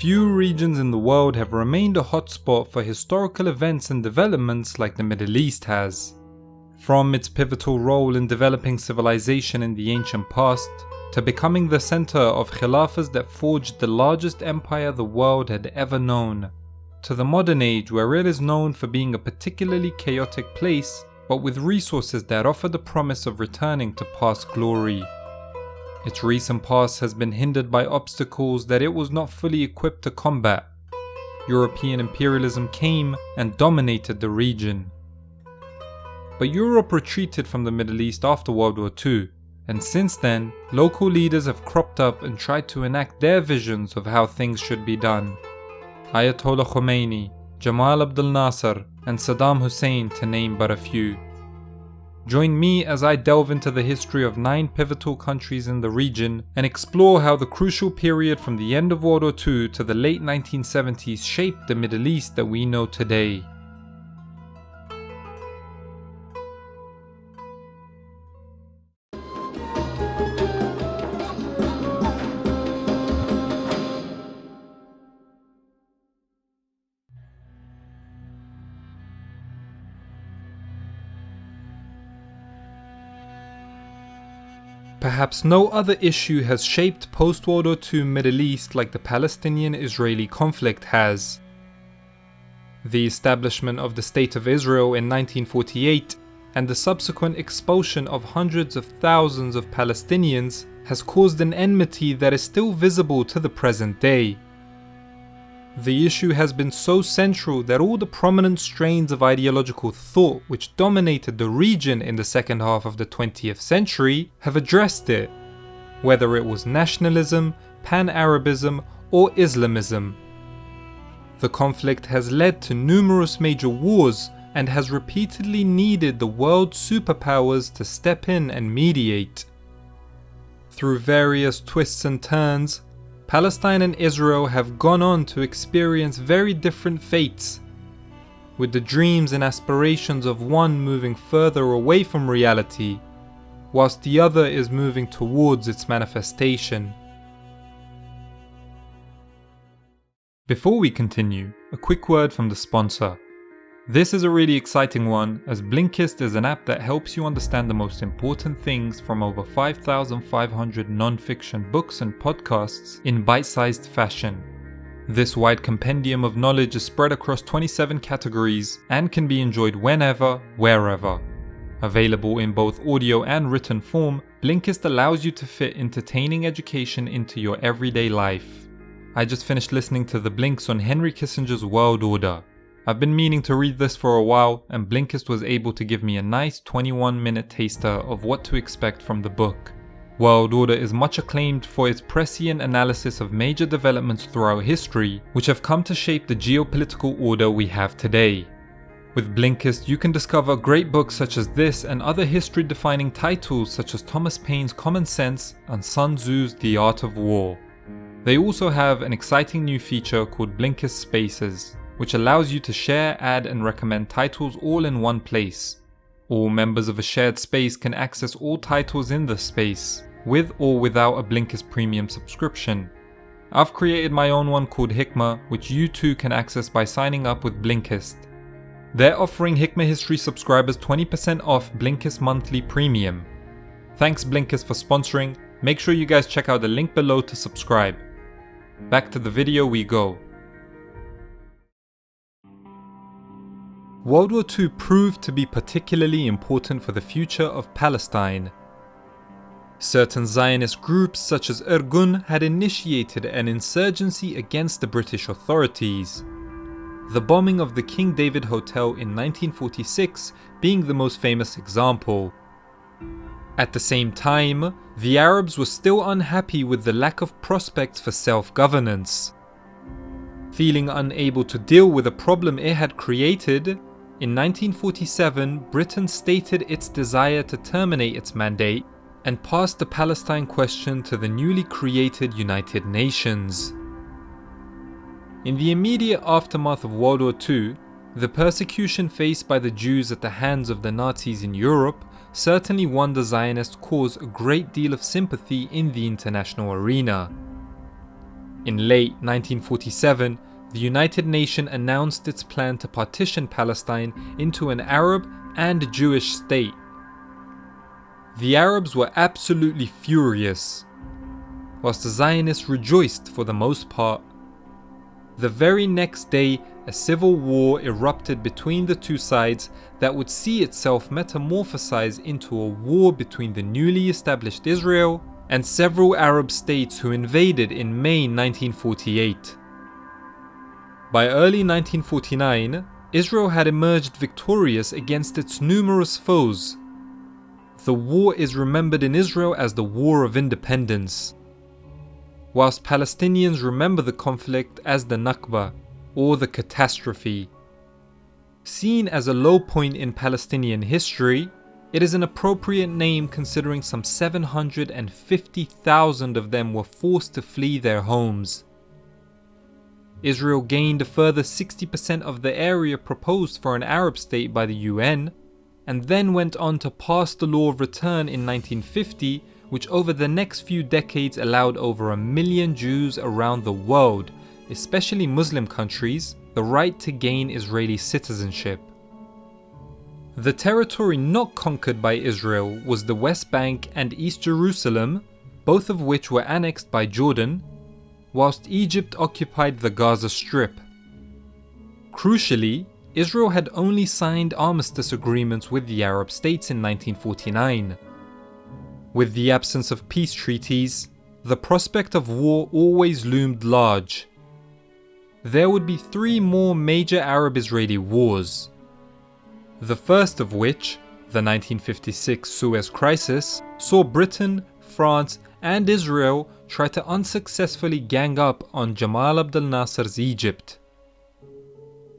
few regions in the world have remained a hotspot for historical events and developments like the Middle East has. From its pivotal role in developing civilization in the ancient past, to becoming the center of khilafahs that forged the largest empire the world had ever known, to the modern age where it is known for being a particularly chaotic place, but with resources that offer the promise of returning to past glory. Its recent past has been hindered by obstacles that it was not fully equipped to combat. European imperialism came and dominated the region. But Europe retreated from the Middle East after World War II, and since then, local leaders have cropped up and tried to enact their visions of how things should be done. Ayatollah Khomeini, Jamal Abdel Nasser, and Saddam Hussein, to name but a few. Join me as I delve into the history of 9 pivotal countries in the region and explore how the crucial period from the end of World War II to the late 1970s shaped the Middle East that we know today. Perhaps no other issue has shaped post-World War II Middle East like the Palestinian-Israeli conflict has. The establishment of the State of Israel in 1948 and the subsequent expulsion of hundreds of thousands of Palestinians has caused an enmity that is still visible to the present day. The issue has been so central that all the prominent strains of ideological thought which dominated the region in the second half of the 20th century have addressed it, whether it was nationalism, pan-Arabism, or Islamism. The conflict has led to numerous major wars and has repeatedly needed the world's superpowers to step in and mediate. Through various twists and turns, Palestine and Israel have gone on to experience very different fates, with the dreams and aspirations of one moving further away from reality, whilst the other is moving towards its manifestation. Before we continue, a quick word from the sponsor. This is a really exciting one, as Blinkist is an app that helps you understand the most important things from over 5,500 non-fiction books and podcasts in bite-sized fashion. This wide compendium of knowledge is spread across 27 categories and can be enjoyed whenever, wherever. Available in both audio and written form, Blinkist allows you to fit entertaining education into your everyday life. I just finished listening to the Blinks on Henry Kissinger's World Order. I've been meaning to read this for a while, and Blinkist was able to give me a nice 21-minute taster of what to expect from the book. World Order is much acclaimed for its prescient analysis of major developments throughout history, which have come to shape the geopolitical order we have today. With Blinkist, you can discover great books such as this and other history-defining titles such as Thomas Paine's Common Sense and Sun Tzu's The Art of War. They also have an exciting new feature called Blinkist Spaces, which allows you to share, add, and recommend titles all in one place. All members of a shared space can access all titles in the space, with or without a Blinkist Premium subscription. I've created my own one called Hikmah, which you too can access by signing up with Blinkist. They're offering Hikmah History subscribers 20% off Blinkist Monthly Premium. Thanks Blinkist for sponsoring. Make sure you guys check out the link below to subscribe. Back to the video we go. World War II proved to be particularly important for the future of Palestine. Certain Zionist groups such as Irgun had initiated an insurgency against the British authorities. The bombing of the King David Hotel in 1946 being the most famous example. At the same time, the Arabs were still unhappy with the lack of prospects for self-governance. Feeling unable to deal with a problem it had created, in 1947, Britain stated its desire to terminate its mandate and passed the Palestine question to the newly created United Nations. In the immediate aftermath of World War II, the persecution faced by the Jews at the hands of the Nazis in Europe certainly won the Zionist cause a great deal of sympathy in the international arena. In late 1947, the United Nations announced its plan to partition Palestine into an Arab and Jewish state. The Arabs were absolutely furious, whilst the Zionists rejoiced for the most part. The very next day, a civil war erupted between the two sides that would see itself metamorphosize into a war between the newly established Israel and several Arab states who invaded in May 1948. By early 1949, Israel had emerged victorious against its numerous foes. The war is remembered in Israel as the War of Independence, whilst Palestinians remember the conflict as the Nakba, or the catastrophe. Seen as a low point in Palestinian history, it is an appropriate name considering some 750,000 of them were forced to flee their homes. Israel gained a further 60% of the area proposed for an Arab state by the UN, and then went on to pass the Law of Return in 1950, which over the next few decades allowed over 1 million Jews around the world, especially Muslim countries, the right to gain Israeli citizenship. The territory not conquered by Israel was the West Bank and East Jerusalem, both of which were annexed by Jordan, whilst Egypt occupied the Gaza Strip. Crucially, Israel had only signed armistice agreements with the Arab states in 1949. With the absence of peace treaties, the prospect of war always loomed large. There would be 3 more major Arab-Israeli wars. The first of which, the 1956 Suez Crisis, saw Britain, France, and Israel try to unsuccessfully gang up on Jamal Abdel Nasser's Egypt.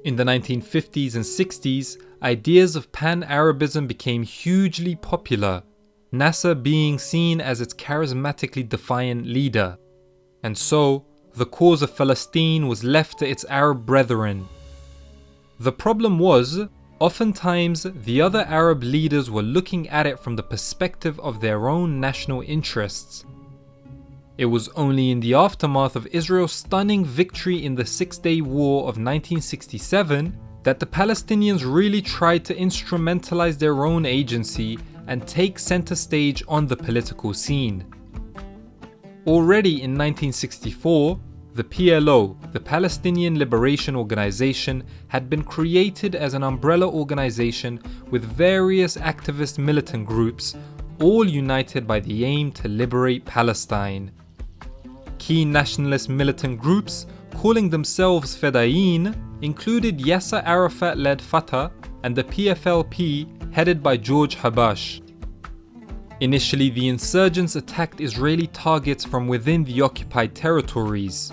In the 1950s and 60s, ideas of pan-Arabism became hugely popular, Nasser being seen as its charismatically defiant leader, and so the cause of Palestine was left to its Arab brethren. The problem was, oftentimes the other Arab leaders were looking at it from the perspective of their own national interests. It was only in the aftermath of Israel's stunning victory in the Six-Day War of 1967 that the Palestinians really tried to instrumentalize their own agency and take center stage on the political scene. Already in 1964, the PLO, the Palestinian Liberation Organization, had been created as an umbrella organization with various activist militant groups, all united by the aim to liberate Palestine. Key nationalist militant groups, calling themselves Fedayeen, included Yasser Arafat-led Fatah and the PFLP headed by George Habash. Initially, the insurgents attacked Israeli targets from within the occupied territories,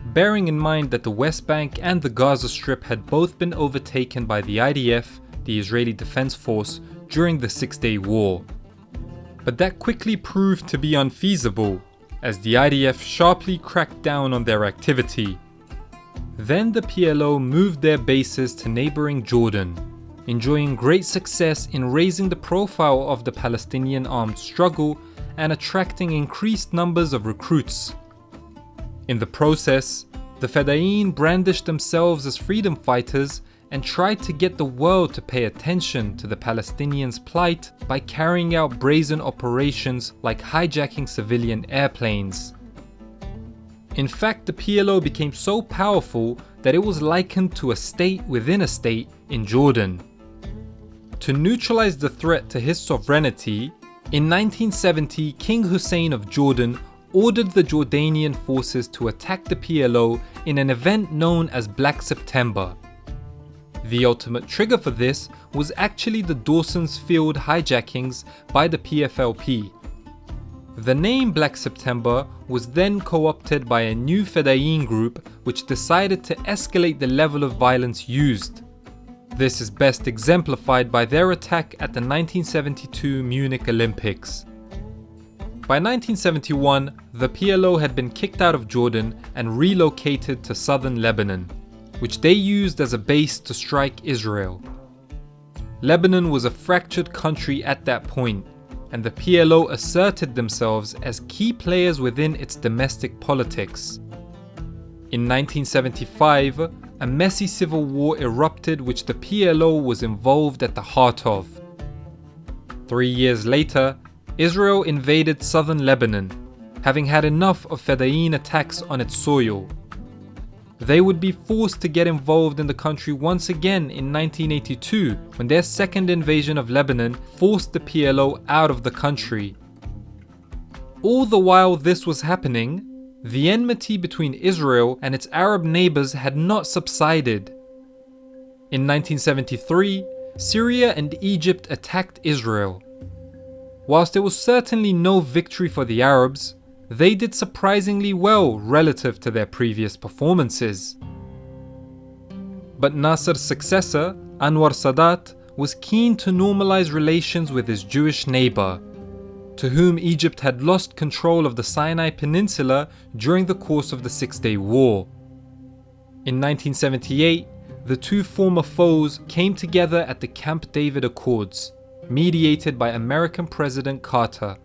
bearing in mind that the West Bank and the Gaza Strip had both been overtaken by the IDF, the Israeli Defense Force, during the Six-Day War. But that quickly proved to be unfeasible, as the IDF sharply cracked down on their activity. Then the PLO moved their bases to neighbouring Jordan, enjoying great success in raising the profile of the Palestinian armed struggle and attracting increased numbers of recruits. In the process, the Fedayeen brandished themselves as freedom fighters and tried to get the world to pay attention to the Palestinians' plight by carrying out brazen operations like hijacking civilian airplanes. In fact, the PLO became so powerful that it was likened to a state within a state in Jordan. To neutralize the threat to his sovereignty, in 1970 King Hussein of Jordan ordered the Jordanian forces to attack the PLO in an event known as Black September. The ultimate trigger for this was actually the Dawson's Field hijackings by the PFLP. The name Black September was then co-opted by a new Fedayeen group which decided to escalate the level of violence used. This is best exemplified by their attack at the 1972 Munich Olympics. By 1971, the PLO had been kicked out of Jordan and relocated to southern Lebanon, which they used as a base to strike Israel. Lebanon was a fractured country at that point, and the PLO asserted themselves as key players within its domestic politics. In 1975, a messy civil war erupted which the PLO was involved at the heart of. 3 years later, Israel invaded southern Lebanon, having had enough of Fedayeen attacks on its soil. They would be forced to get involved in the country once again in 1982 when their second invasion of Lebanon forced the PLO out of the country. All the while this was happening, the enmity between Israel and its Arab neighbors had not subsided. In 1973, Syria and Egypt attacked Israel. Whilst there was certainly no victory for the Arabs, they did surprisingly well relative to their previous performances. But Nasser's successor, Anwar Sadat, was keen to normalize relations with his Jewish neighbor, to whom Egypt had lost control of the Sinai Peninsula during the course of the Six-Day War. In 1978, the two former foes came together at the Camp David Accords, mediated by American President Carter.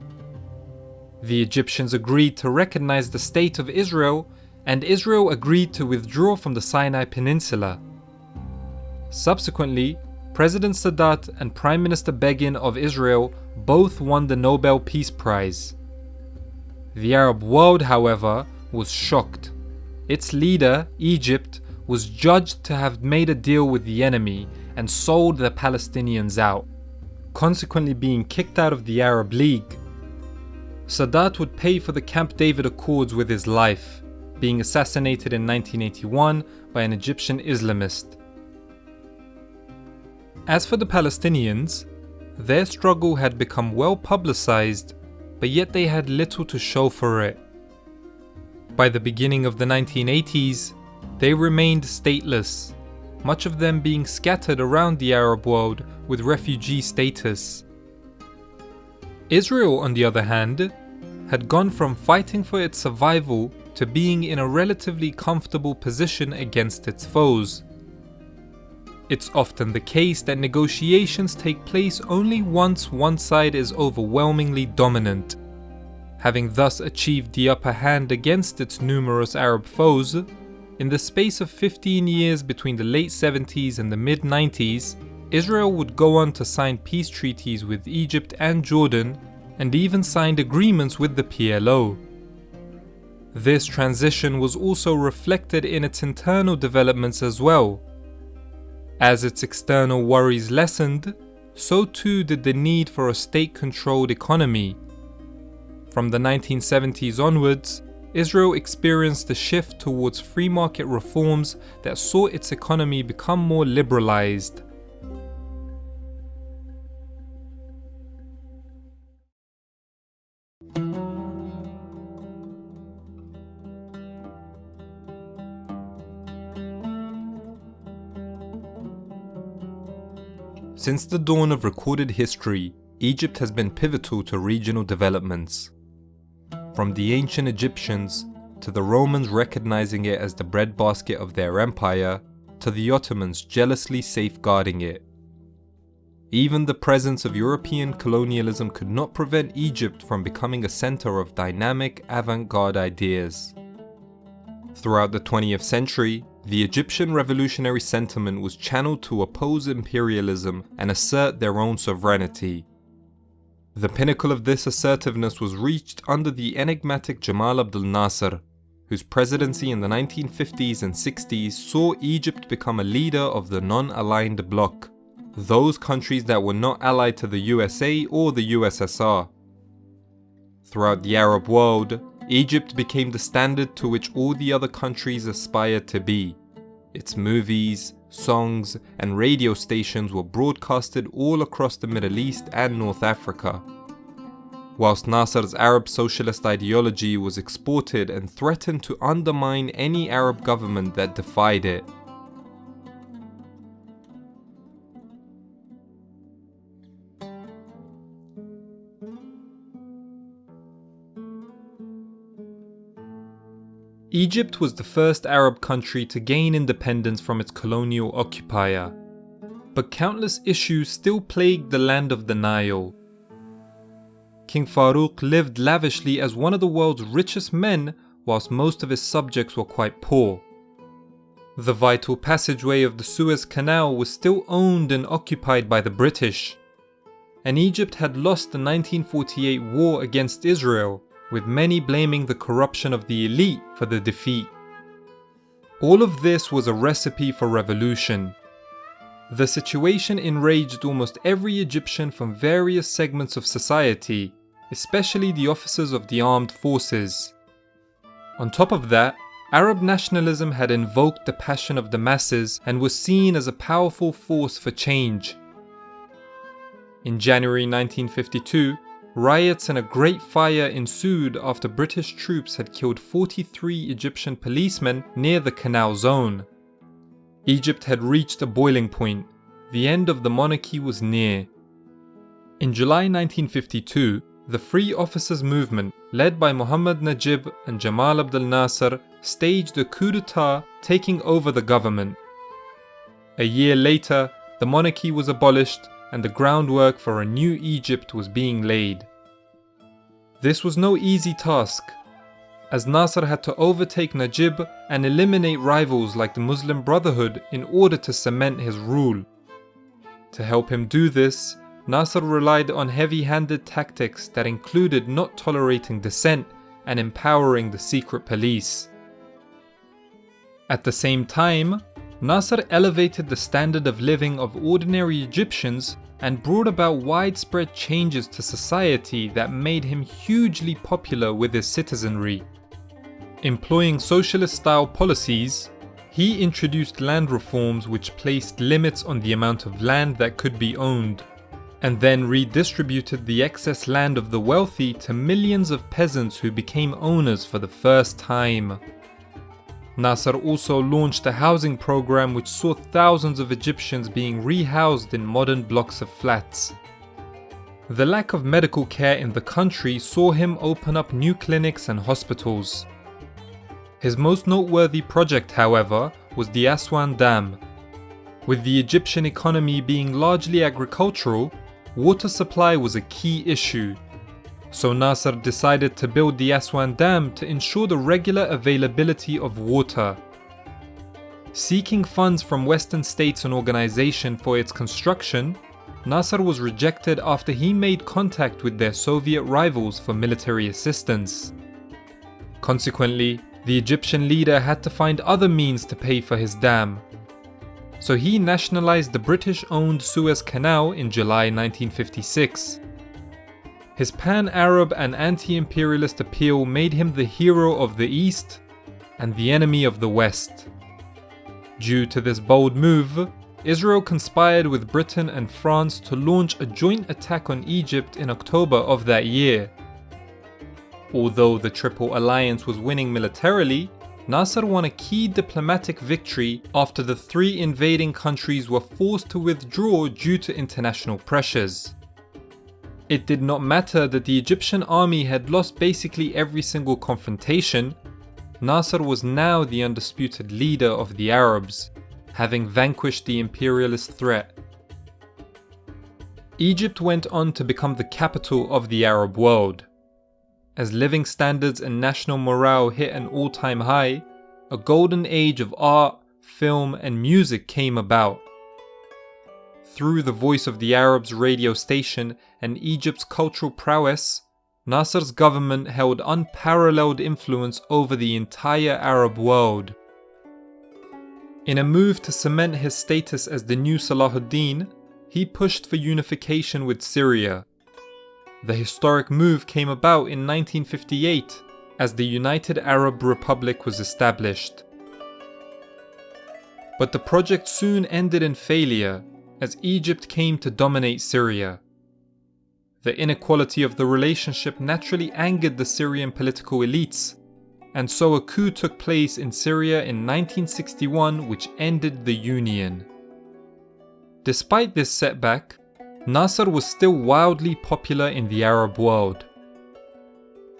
The Egyptians agreed to recognize the State of Israel, and Israel agreed to withdraw from the Sinai Peninsula. Subsequently, President Sadat and Prime Minister Begin of Israel both won the Nobel Peace Prize. The Arab world, however, was shocked. Its leader, Egypt, was judged to have made a deal with the enemy and sold the Palestinians out, consequently being kicked out of the Arab League. Sadat would pay for the Camp David Accords with his life, being assassinated in 1981 by an Egyptian Islamist. As for the Palestinians, their struggle had become well publicized, but yet they had little to show for it. By the beginning of the 1980s, they remained stateless, much of them being scattered around the Arab world with refugee status. Israel, on the other hand, had gone from fighting for its survival to being in a relatively comfortable position against its foes. It's often the case that negotiations take place only once one side is overwhelmingly dominant. Having thus achieved the upper hand against its numerous Arab foes, in the space of 15 years between the late 70s and the mid-90s, Israel would go on to sign peace treaties with Egypt and Jordan, and even signed agreements with the PLO. This transition was also reflected in its internal developments as well. As its external worries lessened, so too did the need for a state-controlled economy. From the 1970s onwards, Israel experienced a shift towards free market reforms that saw its economy become more liberalized. Since the dawn of recorded history, Egypt has been pivotal to regional developments. From the ancient Egyptians, to the Romans recognizing it as the breadbasket of their empire, to the Ottomans jealously safeguarding it. Even the presence of European colonialism could not prevent Egypt from becoming a center of dynamic avant-garde ideas. Throughout the 20th century, the Egyptian revolutionary sentiment was channeled to oppose imperialism and assert their own sovereignty. The pinnacle of this assertiveness was reached under the enigmatic Jamal Abdel Nasser, whose presidency in the 1950s and 60s saw Egypt become a leader of the non-aligned bloc, those countries that were not allied to the USA or the USSR. Throughout the Arab world, Egypt became the standard to which all the other countries aspired to be. Its movies, songs, and radio stations were broadcasted all across the Middle East and North Africa. Whilst Nasser's Arab socialist ideology was exported and threatened to undermine any Arab government that defied it. Egypt was the first Arab country to gain independence from its colonial occupier, but countless issues still plagued the land of the Nile. King Farouk lived lavishly as one of the world's richest men, whilst most of his subjects were quite poor. The vital passageway of the Suez Canal was still owned and occupied by the British, and Egypt had lost the 1948 war against Israel, with many blaming the corruption of the elite for the defeat. All of this was a recipe for revolution. The situation enraged almost every Egyptian from various segments of society, especially the officers of the armed forces. On top of that, Arab nationalism had invoked the passion of the masses and was seen as a powerful force for change. In January 1952, riots and a great fire ensued after British troops had killed 43 Egyptian policemen near the Canal Zone. Egypt had reached a boiling point. The end of the monarchy was near. In July 1952, the Free Officers Movement, led by Mohammad Najib and Jamal Abdel Nasser, staged a coup d'etat, taking over the government. A year later, the monarchy was abolished and the groundwork for a new Egypt was being laid. This was no easy task, as Nasser had to overtake Najib and eliminate rivals like the Muslim Brotherhood in order to cement his rule. To help him do this, Nasser relied on heavy-handed tactics that included not tolerating dissent and empowering the secret police. At the same time, Nasser elevated the standard of living of ordinary Egyptians and brought about widespread changes to society that made him hugely popular with his citizenry. Employing socialist-style policies, he introduced land reforms which placed limits on the amount of land that could be owned, and then redistributed the excess land of the wealthy to millions of peasants who became owners for the first time. Nasser also launched a housing program which saw thousands of Egyptians being rehoused in modern blocks of flats. The lack of medical care in the country saw him open up new clinics and hospitals. His most noteworthy project, however, was the Aswan Dam. With the Egyptian economy being largely agricultural, water supply was a key issue. So Nasser decided to build the Aswan Dam to ensure the regular availability of water. Seeking funds from Western states and organizations for its construction, Nasser was rejected after he made contact with their Soviet rivals for military assistance. Consequently, the Egyptian leader had to find other means to pay for his dam. So he nationalized the British-owned Suez Canal in July 1956. His pan-Arab and anti-imperialist appeal made him the hero of the East and the enemy of the West. Due to this bold move, Israel conspired with Britain and France to launch a joint attack on Egypt in October of that year. Although the Triple Alliance was winning militarily, Nasser won a key diplomatic victory after the three invading countries were forced to withdraw due to international pressures. It did not matter that the Egyptian army had lost basically every single confrontation. Nasser was now the undisputed leader of the Arabs, having vanquished the imperialist threat. Egypt went on to become the capital of the Arab world. As living standards and national morale hit an all-time high, a golden age of art, film, and music came about. Through the Voice of the Arabs radio station and Egypt's cultural prowess, Nasser's government held unparalleled influence over the entire Arab world. In a move to cement his status as the new Salahuddin, he pushed for unification with Syria. The historic move came about in 1958 as the United Arab Republic was established. But the project soon ended in failure as Egypt came to dominate Syria. The inequality of the relationship naturally angered the Syrian political elites, and so a coup took place in Syria in 1961 which ended the union. Despite this setback, Nasser was still wildly popular in the Arab world.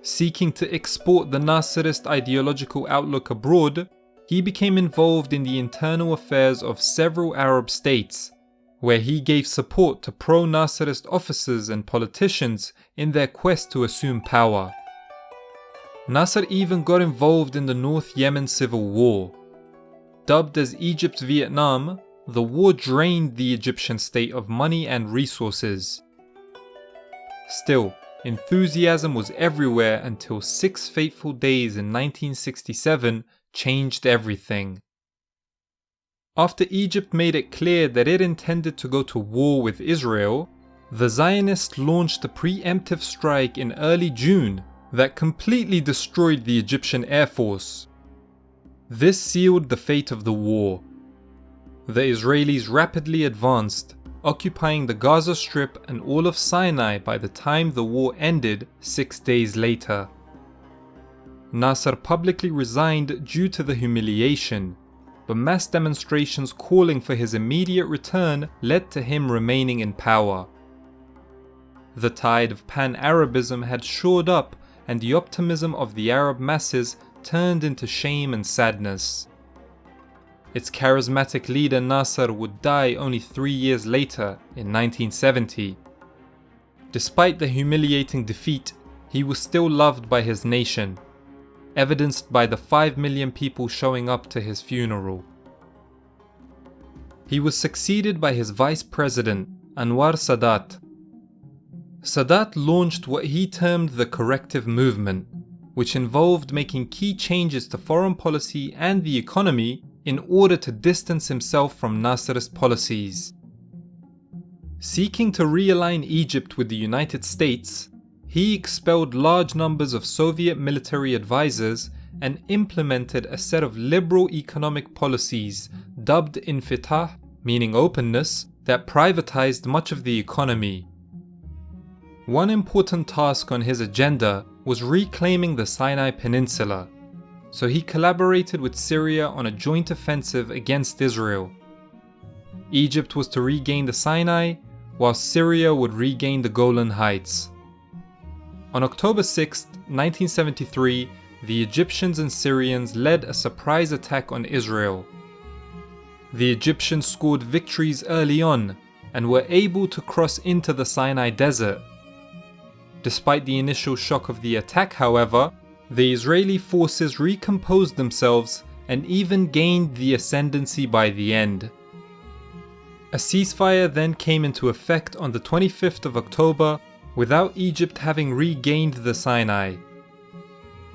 Seeking to export the Nasserist ideological outlook abroad, he became involved in the internal affairs of several Arab states, where he gave support to pro-Nasserist officers and politicians in their quest to assume power. Nasser even got involved in the North Yemen civil war. Dubbed as Egypt's Vietnam, the war drained the Egyptian state of money and resources. Still, enthusiasm was everywhere until 6 fateful days in 1967 changed everything. After Egypt made it clear that it intended to go to war with Israel, the Zionists launched a preemptive strike in early June that completely destroyed the Egyptian Air Force. This sealed the fate of the war. The Israelis rapidly advanced, occupying the Gaza Strip and all of Sinai by the time the war ended 6 days later. Nasser publicly resigned due to the humiliation, but mass demonstrations calling for his immediate return led to him remaining in power. The tide of pan-Arabism had shored up, and the optimism of the Arab masses turned into shame and sadness. Its charismatic leader Nasser would die only 3 years later, in 1970. Despite the humiliating defeat, he was still loved by his nation, evidenced by the 5 million people showing up to his funeral. He was succeeded by his vice president, Anwar Sadat. Sadat launched what he termed the corrective movement, which involved making key changes to foreign policy and the economy in order to distance himself from Nasser's policies. Seeking to realign Egypt with the United States, he expelled large numbers of Soviet military advisors and implemented a set of liberal economic policies dubbed infitah, meaning openness, that privatized much of the economy. One important task on his agenda was reclaiming the Sinai Peninsula, so he collaborated with Syria on a joint offensive against Israel. Egypt was to regain the Sinai, while Syria would regain the Golan Heights. On October 6, 1973, the Egyptians and Syrians led a surprise attack on Israel. The Egyptians scored victories early on and were able to cross into the Sinai Desert. Despite the initial shock of the attack, however, the Israeli forces recomposed themselves and even gained the ascendancy by the end. A ceasefire then came into effect on the 25th of October without Egypt having regained the Sinai.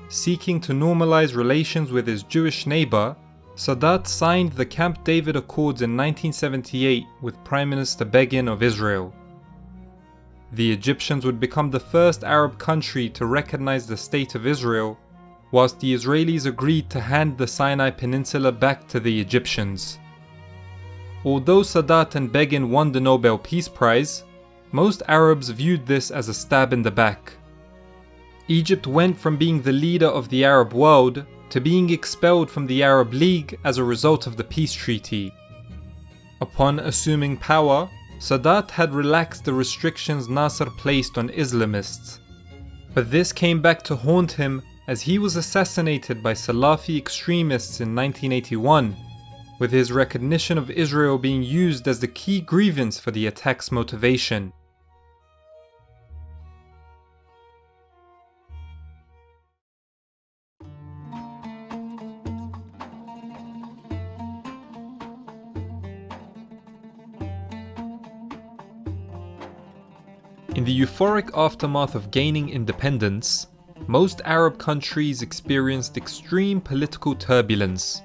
Seeking to normalize relations with his Jewish neighbor, Sadat signed the Camp David Accords in 1978 with Prime Minister Begin of Israel. The Egyptians would become the first Arab country to recognize the State of Israel, whilst the Israelis agreed to hand the Sinai Peninsula back to the Egyptians. Although Sadat and Begin won the Nobel Peace Prize, most Arabs viewed this as a stab in the back. Egypt went from being the leader of the Arab world to being expelled from the Arab League as a result of the peace treaty. Upon assuming power, Sadat had relaxed the restrictions Nasser placed on Islamists. But this came back to haunt him as he was assassinated by Salafi extremists in 1981, with his recognition of Israel being used as the key grievance for the attack's motivation. In the euphoric aftermath of gaining independence, most Arab countries experienced extreme political turbulence.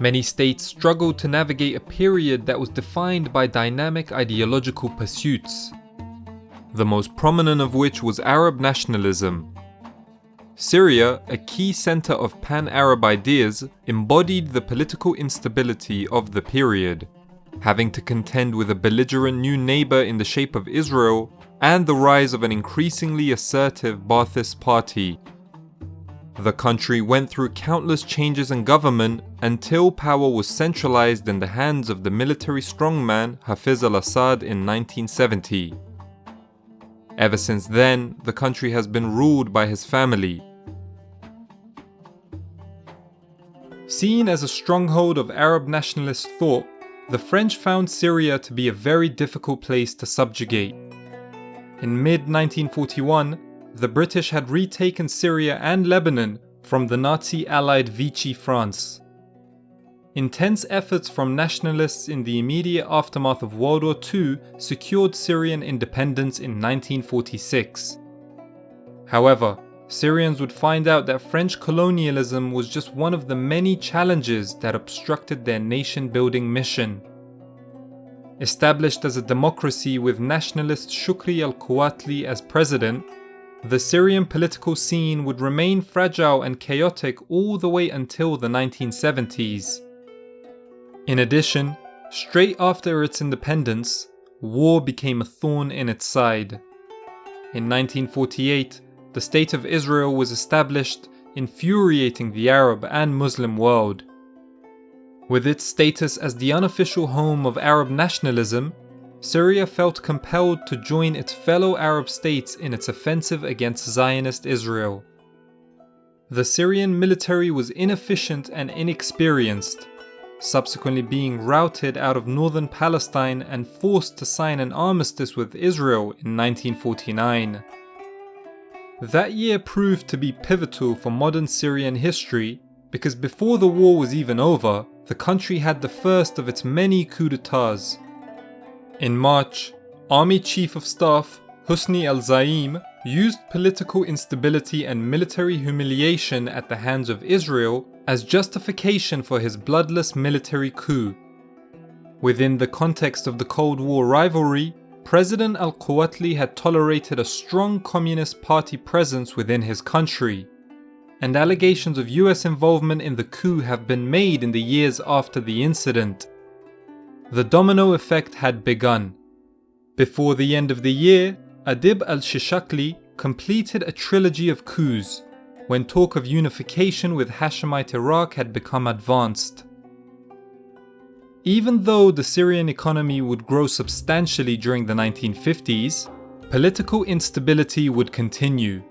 Many states struggled to navigate a period that was defined by dynamic ideological pursuits, the most prominent of which was Arab nationalism. Syria, a key center of pan-Arab ideas, embodied the political instability of the period, having to contend with a belligerent new neighbor in the shape of Israel and the rise of an increasingly assertive Ba'athist party. The country went through countless changes in government until power was centralized in the hands of the military strongman Hafez al-Assad in 1970. Ever since then, the country has been ruled by his family. Seen as a stronghold of Arab nationalist thought, the French found Syria to be a very difficult place to subjugate. In mid-1941, the British had retaken Syria and Lebanon from the Nazi-allied Vichy France. Intense efforts from nationalists in the immediate aftermath of World War II secured Syrian independence in 1946. However, Syrians would find out that French colonialism was just one of the many challenges that obstructed their nation-building mission. Established as a democracy with nationalist Shukri al-Quwatli as president, the Syrian political scene would remain fragile and chaotic all the way until the 1970s. In addition, straight after its independence, war became a thorn in its side. In 1948, the State of Israel was established, infuriating the Arab and Muslim world. With its status as the unofficial home of Arab nationalism, Syria felt compelled to join its fellow Arab states in its offensive against Zionist Israel. The Syrian military was inefficient and inexperienced, subsequently being routed out of northern Palestine and forced to sign an armistice with Israel in 1949. That year proved to be pivotal for modern Syrian history because before the war was even over, the country had the first of its many coups d'etats. In March, Army Chief of Staff Husni al-Zaim used political instability and military humiliation at the hands of Israel as justification for his bloodless military coup. Within the context of the Cold War rivalry, President al-Quwatli had tolerated a strong Communist Party presence within his country, and allegations of US involvement in the coup have been made in the years after the incident. The domino effect had begun. Before the end of the year, Areeb al-Shishakli completed a trilogy of coups, when talk of unification with Hashemite Iraq had become advanced. Even though the Syrian economy would grow substantially during the 1950s, political instability would continue.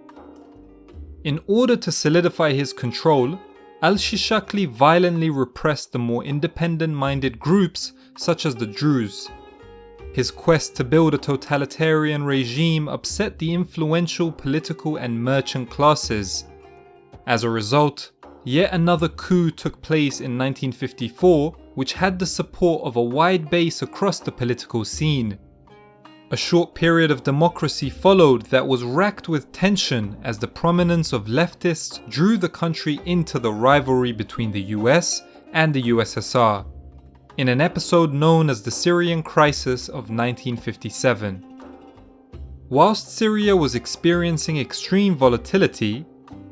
In order to solidify his control, al-Shishakli violently repressed the more independent-minded groups such as the Druze. His quest to build a totalitarian regime upset the influential political and merchant classes. As a result, yet another coup took place in 1954, which had the support of a wide base across the political scene. A short period of democracy followed that was racked with tension as the prominence of leftists drew the country into the rivalry between the US and the USSR, in an episode known as the Syrian Crisis of 1957. Whilst Syria was experiencing extreme volatility,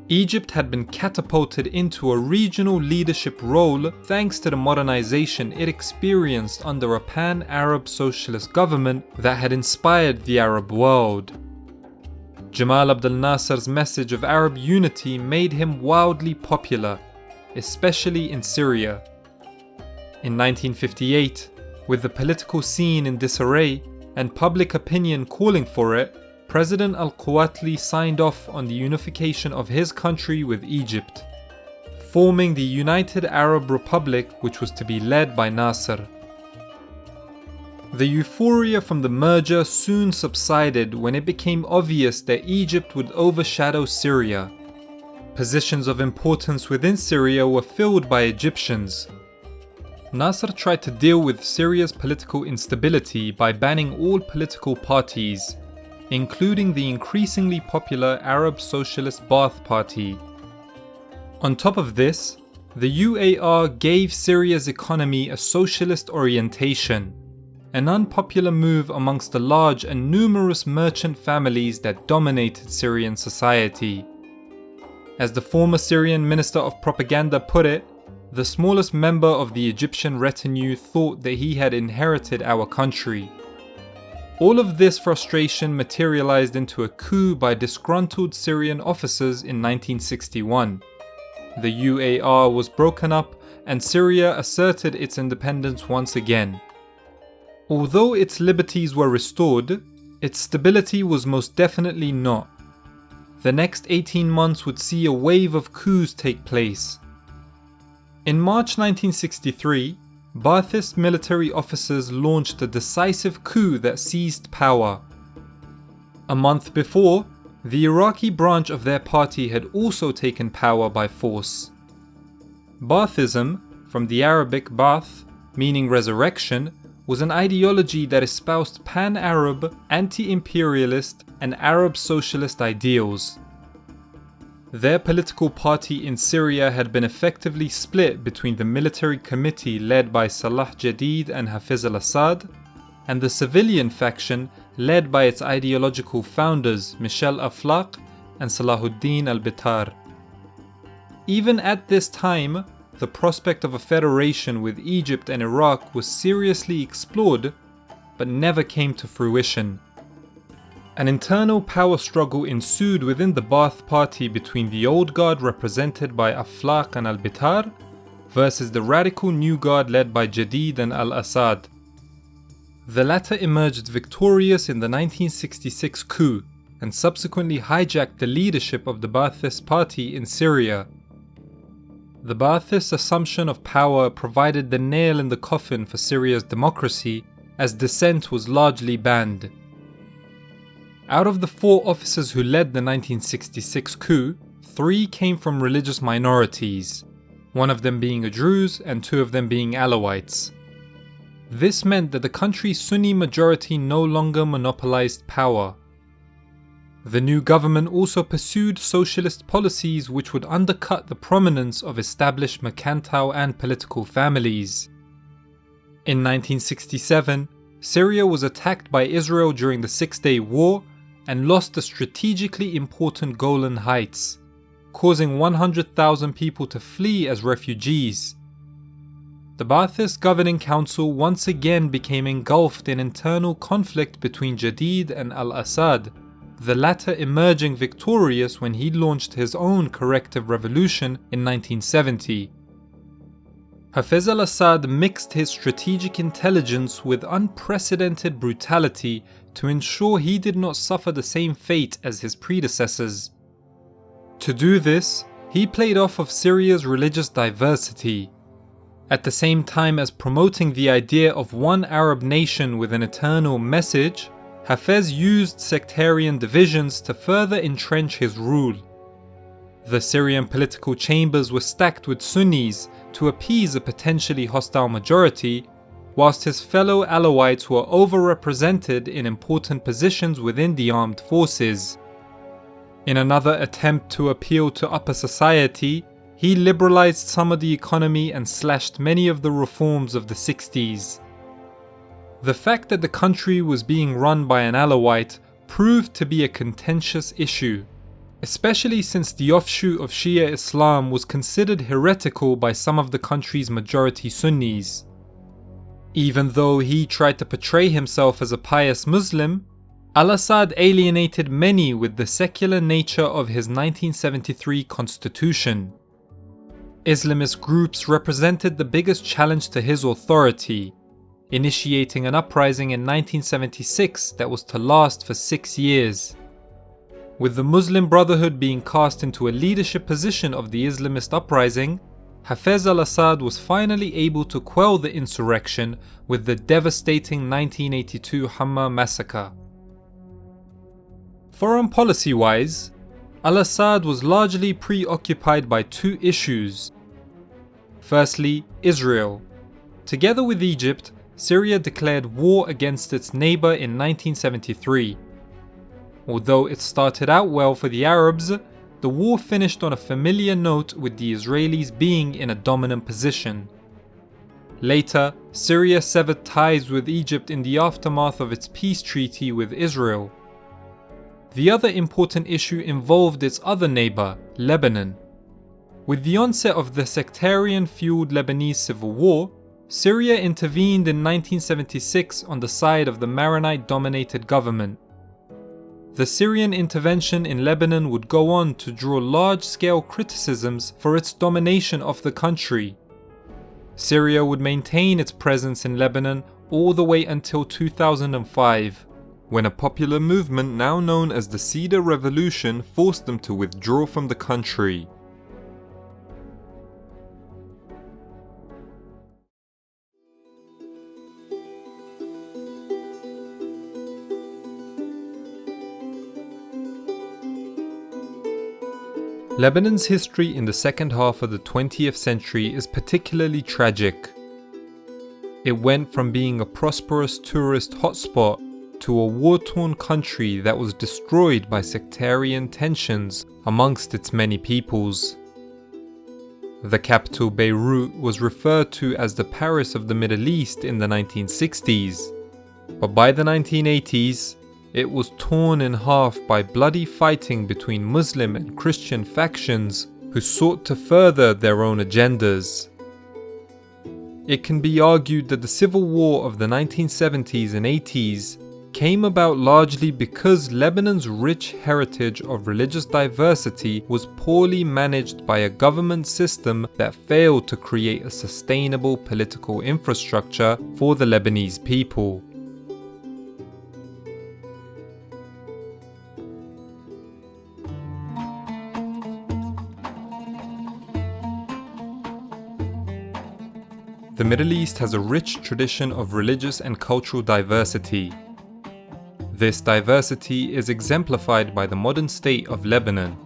Egypt had been catapulted into a regional leadership role thanks to the modernization it experienced under a pan-Arab socialist government that had inspired the Arab world. Jamal Abdel Nasser's message of Arab unity made him wildly popular, especially in Syria. In 1958, with the political scene in disarray and public opinion calling for it, President al-Quwatli signed off on the unification of his country with Egypt, forming the United Arab Republic, which was to be led by Nasser. The euphoria from the merger soon subsided when it became obvious that Egypt would overshadow Syria. Positions of importance within Syria were filled by Egyptians. Nasser tried to deal with Syria's political instability by banning all political parties, including the increasingly popular Arab Socialist Ba'ath Party. On top of this, the UAR gave Syria's economy a socialist orientation, an unpopular move amongst the large and numerous merchant families that dominated Syrian society. As the former Syrian Minister of Propaganda put it, the smallest member of the Egyptian retinue thought that he had inherited our country. All of this frustration materialized into a coup by disgruntled Syrian officers in 1961. The UAR was broken up and Syria asserted its independence once again. Although its liberties were restored, its stability was most definitely not. The next 18 months would see a wave of coups take place. In March 1963, Ba'athist military officers launched a decisive coup that seized power. A month before, The Iraqi branch of their party had also taken power by force. Baathism, from the Arabic ba'th, meaning resurrection, was an ideology that espoused pan-Arab, anti-imperialist and Arab socialist ideals. Their political party in Syria had been effectively split between the military committee led by Salah Jadid and Hafiz al-Assad, and the civilian faction led by its ideological founders Michel Aflaq and Salahuddin al-Bitar. Even at this time, the prospect of a federation with Egypt and Iraq was seriously explored, but never came to fruition. An internal power struggle ensued within the Ba'ath party between the old guard represented by Aflaq and al-Bitar versus the radical new guard led by Jadid and al-Assad. The latter emerged victorious in the 1966 coup and subsequently hijacked the leadership of the Ba'athist party in Syria. The Ba'athist assumption of power provided the nail in the coffin for Syria's democracy, as dissent was largely banned. Out of the 4 officers who led the 1966 coup, 3 came from religious minorities, one of them being a Druze and 2 of them being Alawites. This meant that the country's Sunni majority no longer monopolized power. The new government also pursued socialist policies which would undercut the prominence of established mercantile and political families. In 1967, Syria was attacked by Israel during the Six-Day War and lost the strategically important Golan Heights, causing 100,000 people to flee as refugees. The Ba'athist governing council once again became engulfed in internal conflict between Jadid and al-Assad, the latter emerging victorious when he launched his own corrective revolution in 1970. Hafiz al-Assad mixed his strategic intelligence with unprecedented brutality to ensure he did not suffer the same fate as his predecessors. To do this, he played off of Syria's religious diversity. At the same time as promoting the idea of one Arab nation with an eternal message, Hafez used sectarian divisions to further entrench his rule. The Syrian political chambers were stacked with Sunnis to appease a potentially hostile majority, whilst his fellow Alawites were overrepresented in important positions within the armed forces. In another attempt to appeal to upper society, he liberalized some of the economy and slashed many of the reforms of the 60s. The fact that the country was being run by an Alawite proved to be a contentious issue, especially since the offshoot of Shia Islam was considered heretical by some of the country's majority Sunnis. Even though he tried to portray himself as a pious Muslim, al-Assad alienated many with the secular nature of his 1973 constitution. Islamist groups represented the biggest challenge to his authority, initiating an uprising in 1976 that was to last for 6 years. With the Muslim Brotherhood being cast into a leadership position of the Islamist uprising, Hafez al-Assad was finally able to quell the insurrection with the devastating 1982 Hamma massacre. Foreign policy-wise, al-Assad was largely preoccupied by 2 issues. Firstly, Israel. Together with Egypt, Syria declared war against its neighbour in 1973. Although it started out well for the Arabs, the war finished on a familiar note with the Israelis being in a dominant position. Later, Syria severed ties with Egypt in the aftermath of its peace treaty with Israel. The other important issue involved its other neighbour, Lebanon. With the onset of the sectarian-fueled Lebanese civil war, Syria intervened in 1976 on the side of the Maronite-dominated government. The Syrian intervention in Lebanon would go on to draw large-scale criticisms for its domination of the country. Syria would maintain its presence in Lebanon all the way until 2005, when a popular movement now known as the Cedar Revolution forced them to withdraw from the country. Lebanon's history in the second half of the 20th century is particularly tragic. It went from being a prosperous tourist hotspot to a war-torn country that was destroyed by sectarian tensions amongst its many peoples. The capital, Beirut, was referred to as the Paris of the Middle East in the 1960s, but by the 1980s, it was torn in half by bloody fighting between Muslim and Christian factions who sought to further their own agendas. It can be argued that the civil war of the 1970s and 80s came about largely because Lebanon's rich heritage of religious diversity was poorly managed by a government system that failed to create a sustainable political infrastructure for the Lebanese people. The Middle East has a rich tradition of religious and cultural diversity. This diversity is exemplified by the modern state of Lebanon.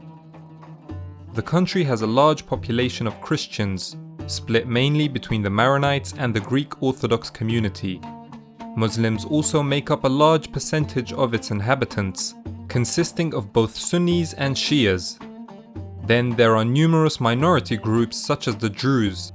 The country has a large population of Christians, split mainly between the Maronites and the Greek Orthodox community. Muslims also make up a large percentage of its inhabitants, consisting of both Sunnis and Shias. Then there are numerous minority groups such as the Druze.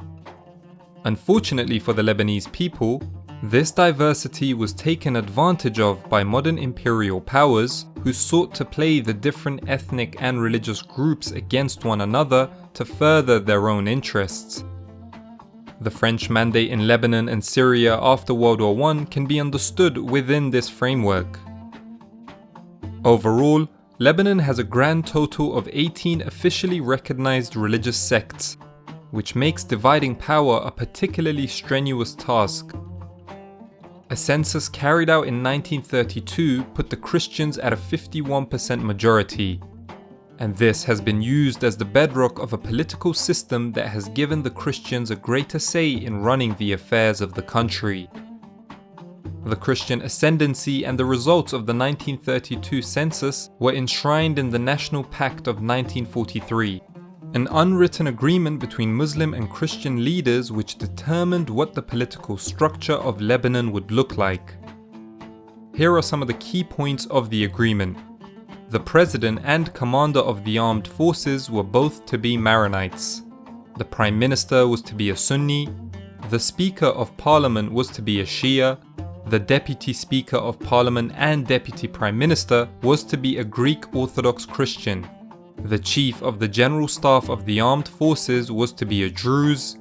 Unfortunately for the Lebanese people, this diversity was taken advantage of by modern imperial powers who sought to play the different ethnic and religious groups against one another to further their own interests. The French mandate in Lebanon and Syria after World War I can be understood within this framework. Overall, Lebanon has a grand total of 18 officially recognized religious sects, which makes dividing power a particularly strenuous task. A census carried out in 1932 put the Christians at a 51% majority, and this has been used as the bedrock of a political system that has given the Christians a greater say in running the affairs of the country. The Christian ascendancy and the results of the 1932 census were enshrined in the National Pact of 1943, an unwritten agreement between Muslim and Christian leaders which determined what the political structure of Lebanon would look like. Here are some of the key points of the agreement. The president and commander of the armed forces were both to be Maronites. The prime minister was to be a Sunni. The speaker of parliament was to be a Shia. The deputy speaker of parliament and deputy prime minister was to be a Greek Orthodox Christian. The chief of the general staff of the armed forces was to be a Druze,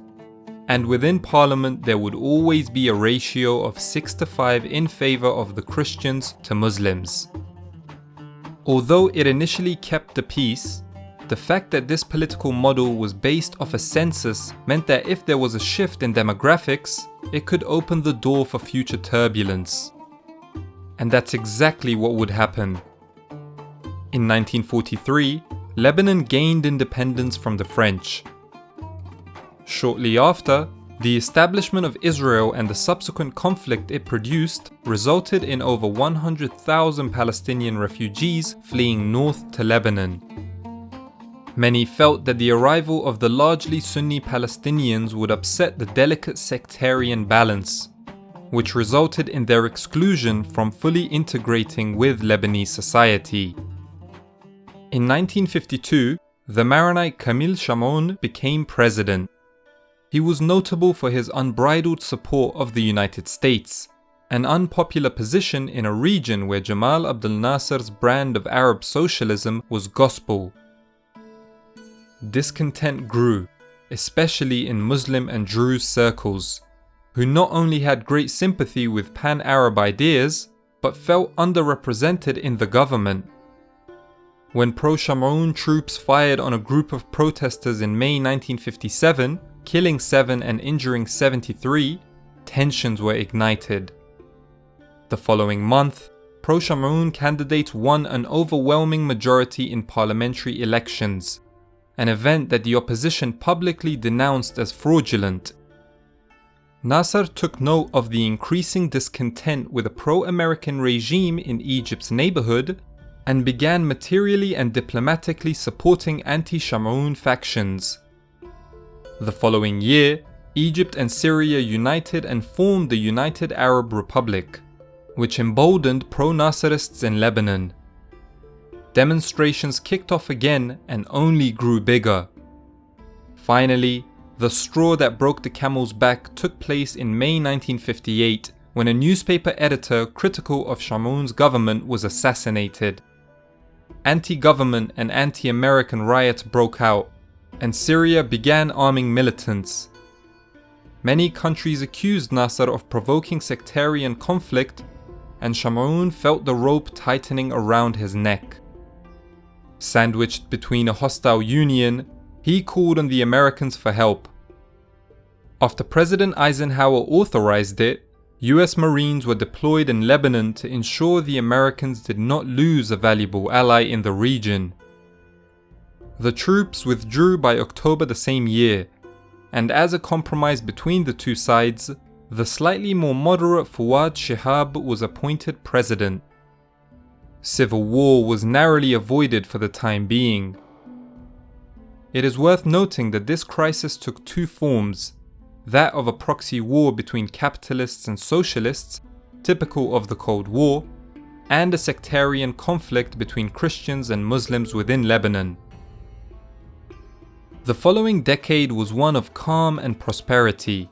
and within parliament there would always be a ratio of 6-5 in favor of the Christians to Muslims. Although it initially kept the peace, the fact that this political model was based off a census meant that if there was a shift in demographics, it could open the door for future turbulence. And that's exactly what would happen. In 1943, Lebanon gained independence from the French. Shortly after, the establishment of Israel and the subsequent conflict it produced resulted in over 100,000 Palestinian refugees fleeing north to Lebanon. Many felt that the arrival of the largely Sunni Palestinians would upset the delicate sectarian balance, which resulted in their exclusion from fully integrating with Lebanese society. In 1952, the Maronite Kamil Shamon became president. He was notable for his unbridled support of the United States, an unpopular position in a region where Jamal Abdel Nasser's brand of Arab socialism was gospel. Discontent grew, especially in Muslim and Druze circles, who not only had great sympathy with pan-Arab ideas, but felt underrepresented in the government. When pro-Shamroon troops fired on a group of protesters in May 1957, killing 7 and injuring 73, tensions were ignited. The following month, pro-Shamroon candidates won an overwhelming majority in parliamentary elections, an event that the opposition publicly denounced as fraudulent. Nasser took note of the increasing discontent with a pro-American regime in Egypt's neighborhood and began materially and diplomatically supporting anti-Shamoun factions. The following year, Egypt and Syria united and formed the United Arab Republic, which emboldened pro-Nasrists in Lebanon. Demonstrations kicked off again and only grew bigger. Finally, the straw that broke the camel's back took place in May 1958 when a newspaper editor critical of Shamoun's government was assassinated. Anti-government and anti-American riots broke out, and Syria began arming militants. Many countries accused Nasser of provoking sectarian conflict, and Shamoun felt the rope tightening around his neck. Sandwiched between a hostile union, he called on the Americans for help. After President Eisenhower authorized it, US Marines were deployed in Lebanon to ensure the Americans did not lose a valuable ally in the region. The troops withdrew by October the same year, and as a compromise between the two sides, the slightly more moderate Fuad Shihab was appointed president. Civil war was narrowly avoided for the time being. It is worth noting that this crisis took two forms: that of a proxy war between capitalists and socialists, typical of the Cold War, and a sectarian conflict between Christians and Muslims within Lebanon. The following decade was one of calm and prosperity.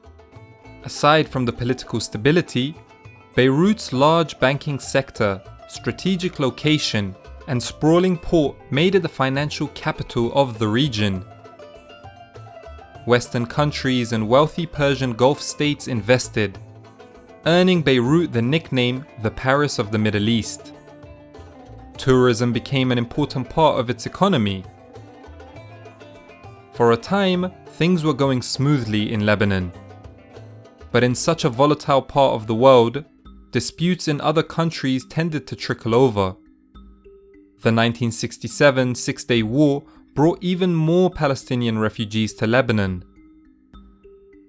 Aside from the political stability, Beirut's large banking sector, strategic location, and sprawling port made it the financial capital of the region. Western countries and wealthy Persian Gulf states invested, earning Beirut the nickname the Paris of the Middle East. Tourism became an important part of its economy. For a time, things were going smoothly in Lebanon. But in such a volatile part of the world, disputes in other countries tended to trickle over. The 1967 Six-Day War brought even more Palestinian refugees to Lebanon.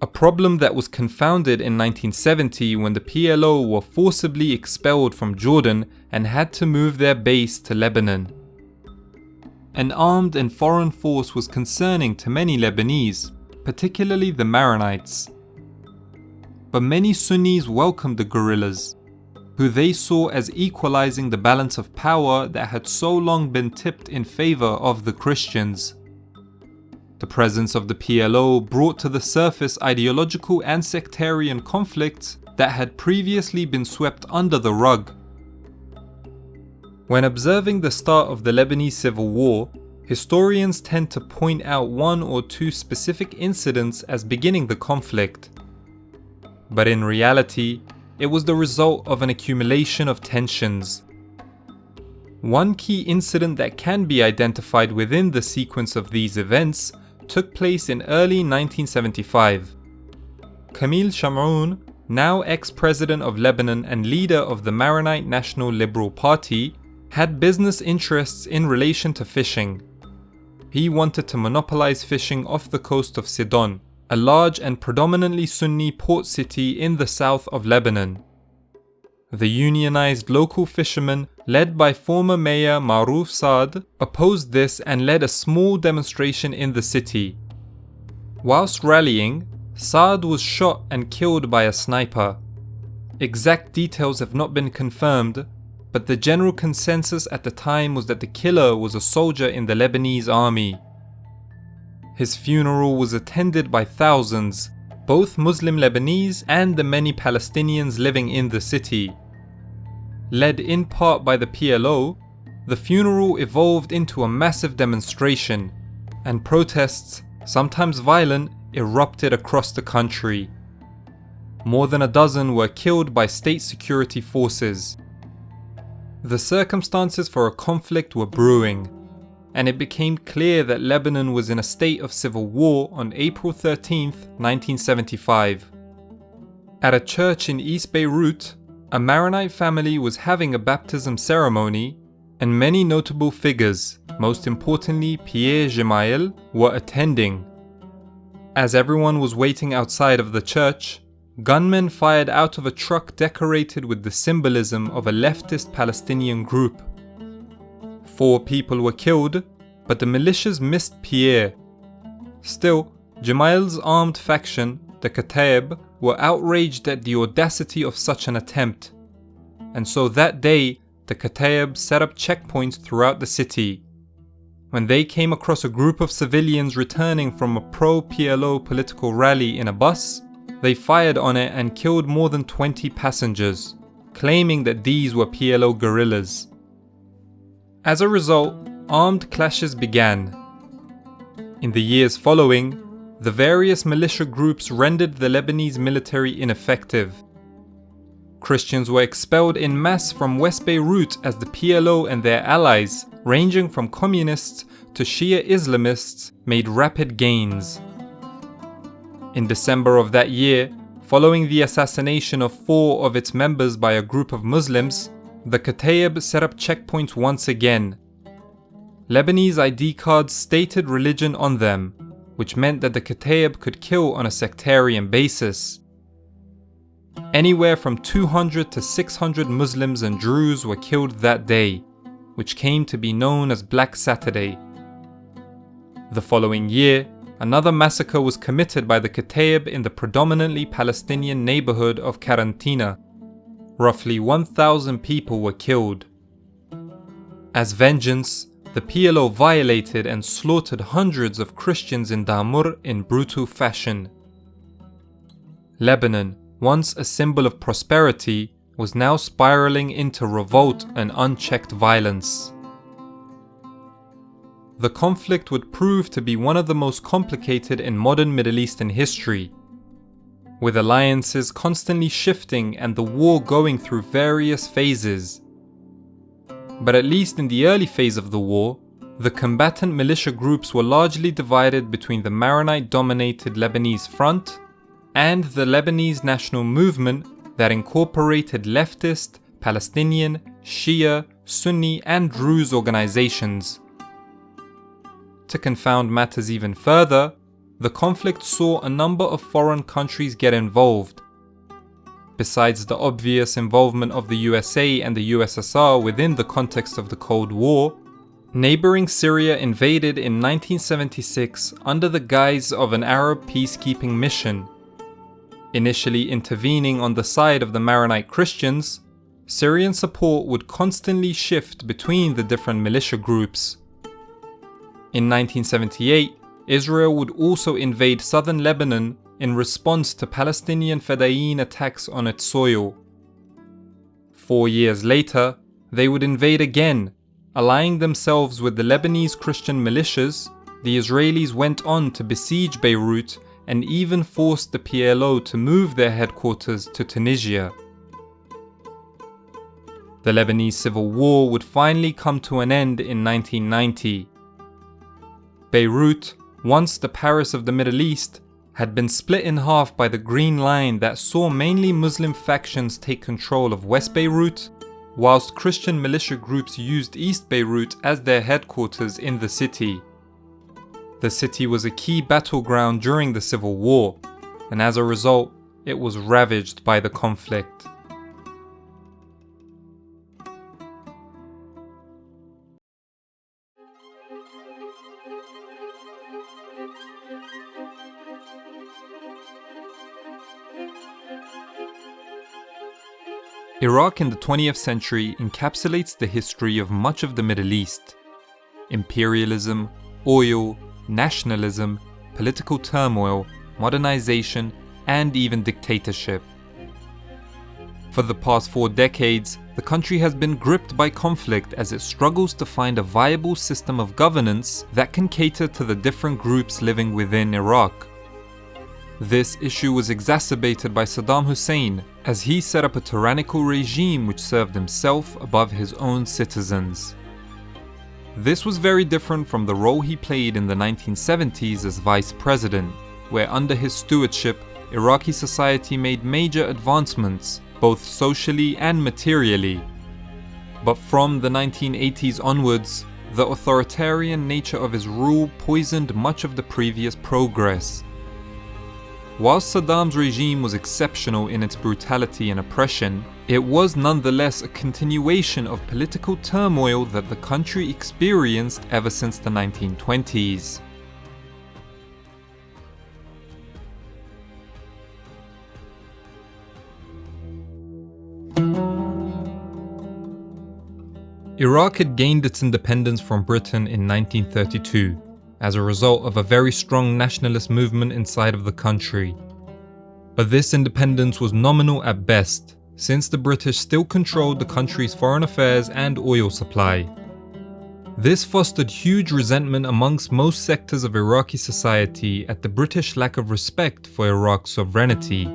A problem that was confounded in 1970 when the PLO were forcibly expelled from Jordan and had to move their base to Lebanon. An armed and foreign force was concerning to many Lebanese, particularly the Maronites. But many Sunnis welcomed the guerrillas, who they saw as equalizing the balance of power that had so long been tipped in favor of the Christians. The presence of the PLO brought to the surface ideological and sectarian conflicts that had previously been swept under the rug. When observing the start of the Lebanese Civil War, historians tend to point out one or two specific incidents as beginning the conflict. But in reality, it was the result of an accumulation of tensions. One key incident that can be identified within the sequence of these events took place in early 1975. Camille Shamoun, now ex-president of Lebanon and leader of the Maronite National Liberal Party, had business interests in relation to fishing. He wanted to monopolize fishing off the coast of Sidon, a large and predominantly Sunni port city in the south of Lebanon. The unionized local fishermen, led by former mayor Maruf Saad, opposed this and led a small demonstration in the city. Whilst rallying, Saad was shot and killed by a sniper. Exact details have not been confirmed, but the general consensus at the time was that the killer was a soldier in the Lebanese army. His funeral was attended by thousands, both Muslim Lebanese and the many Palestinians living in the city. Led in part by the PLO, the funeral evolved into a massive demonstration, and protests, sometimes violent, erupted across the country. More than a dozen were killed by state security forces. The circumstances for a conflict were brewing, and it became clear that Lebanon was in a state of civil war on April 13, 1975. At a church in East Beirut, a Maronite family was having a baptism ceremony, and many notable figures, most importantly Pierre Gemayel, were attending. As everyone was waiting outside of the church, gunmen fired out of a truck decorated with the symbolism of a leftist Palestinian group. 4 people were killed, but the militias missed Pierre. Still, Jamail's armed faction, the Kataib, were outraged at the audacity of such an attempt, and so that day the Kataib set up checkpoints throughout the city. When they came across a group of civilians returning from a pro-PLO political rally in a bus, they fired on it and killed more than 20 passengers, claiming that these were PLO guerrillas. As a result, armed clashes began. In the years following, the various militia groups rendered the Lebanese military ineffective. Christians were expelled en masse from West Beirut as the PLO and their allies, ranging from communists to Shia Islamists, made rapid gains. In December of that year, following the assassination of 4 of its members by a group of Muslims, the Kataib set up checkpoints once again. Lebanese ID cards stated religion on them, which meant that the Kataib could kill on a sectarian basis. Anywhere from 200 to 600 Muslims and Druze were killed that day, which came to be known as Black Saturday. The following year, another massacre was committed by the Kataib in the predominantly Palestinian neighborhood of Karantina. Roughly 1,000 people were killed. As vengeance, the PLO violated and slaughtered hundreds of Christians in Damur in brutal fashion. Lebanon, once a symbol of prosperity, was now spiraling into revolt and unchecked violence. The conflict would prove to be one of the most complicated in modern Middle Eastern history, with alliances constantly shifting and the war going through various phases. But at least in the early phase of the war, the combatant militia groups were largely divided between the Maronite-dominated Lebanese Front and the Lebanese National Movement that incorporated leftist, Palestinian, Shia, Sunni and Druze organizations. To confound matters even further, the conflict saw a number of foreign countries get involved. Besides the obvious involvement of the USA and the USSR within the context of the Cold War, neighboring Syria invaded in 1976 under the guise of an Arab peacekeeping mission. Initially intervening on the side of the Maronite Christians, Syrian support would constantly shift between the different militia groups. In 1978, Israel would also invade southern Lebanon in response to Palestinian Fedayeen attacks on its soil. 4 years later, they would invade again. Allying themselves with the Lebanese Christian militias, the Israelis went on to besiege Beirut and even forced the PLO to move their headquarters to Tunisia. The Lebanese Civil War would finally come to an end in 1990. Beirut, once the Paris of the Middle East, had been split in half by the Green Line that saw mainly Muslim factions take control of West Beirut, whilst Christian militia groups used East Beirut as their headquarters in the city. The city was a key battleground during the Civil War, and as a result, it was ravaged by the conflict. Iraq in the 20th century encapsulates the history of much of the Middle East. Imperialism, oil, nationalism, political turmoil, modernization, and even dictatorship. For the past 4 decades, the country has been gripped by conflict as it struggles to find a viable system of governance that can cater to the different groups living within Iraq. This issue was exacerbated by Saddam Hussein, as he set up a tyrannical regime which served himself above his own citizens. This was very different from the role he played in the 1970s as vice president, where under his stewardship, Iraqi society made major advancements, both socially and materially. But from the 1980s onwards, the authoritarian nature of his rule poisoned much of the previous progress. whilst Saddam's regime was exceptional in its brutality and oppression, it was nonetheless a continuation of political turmoil that the country experienced ever since the 1920s. Iraq had gained its independence from Britain in 1932 as a result of a very strong nationalist movement inside of the country. But this independence was nominal at best, since the British still controlled the country's foreign affairs and oil supply. This fostered huge resentment amongst most sectors of Iraqi society at the British lack of respect for Iraq's sovereignty.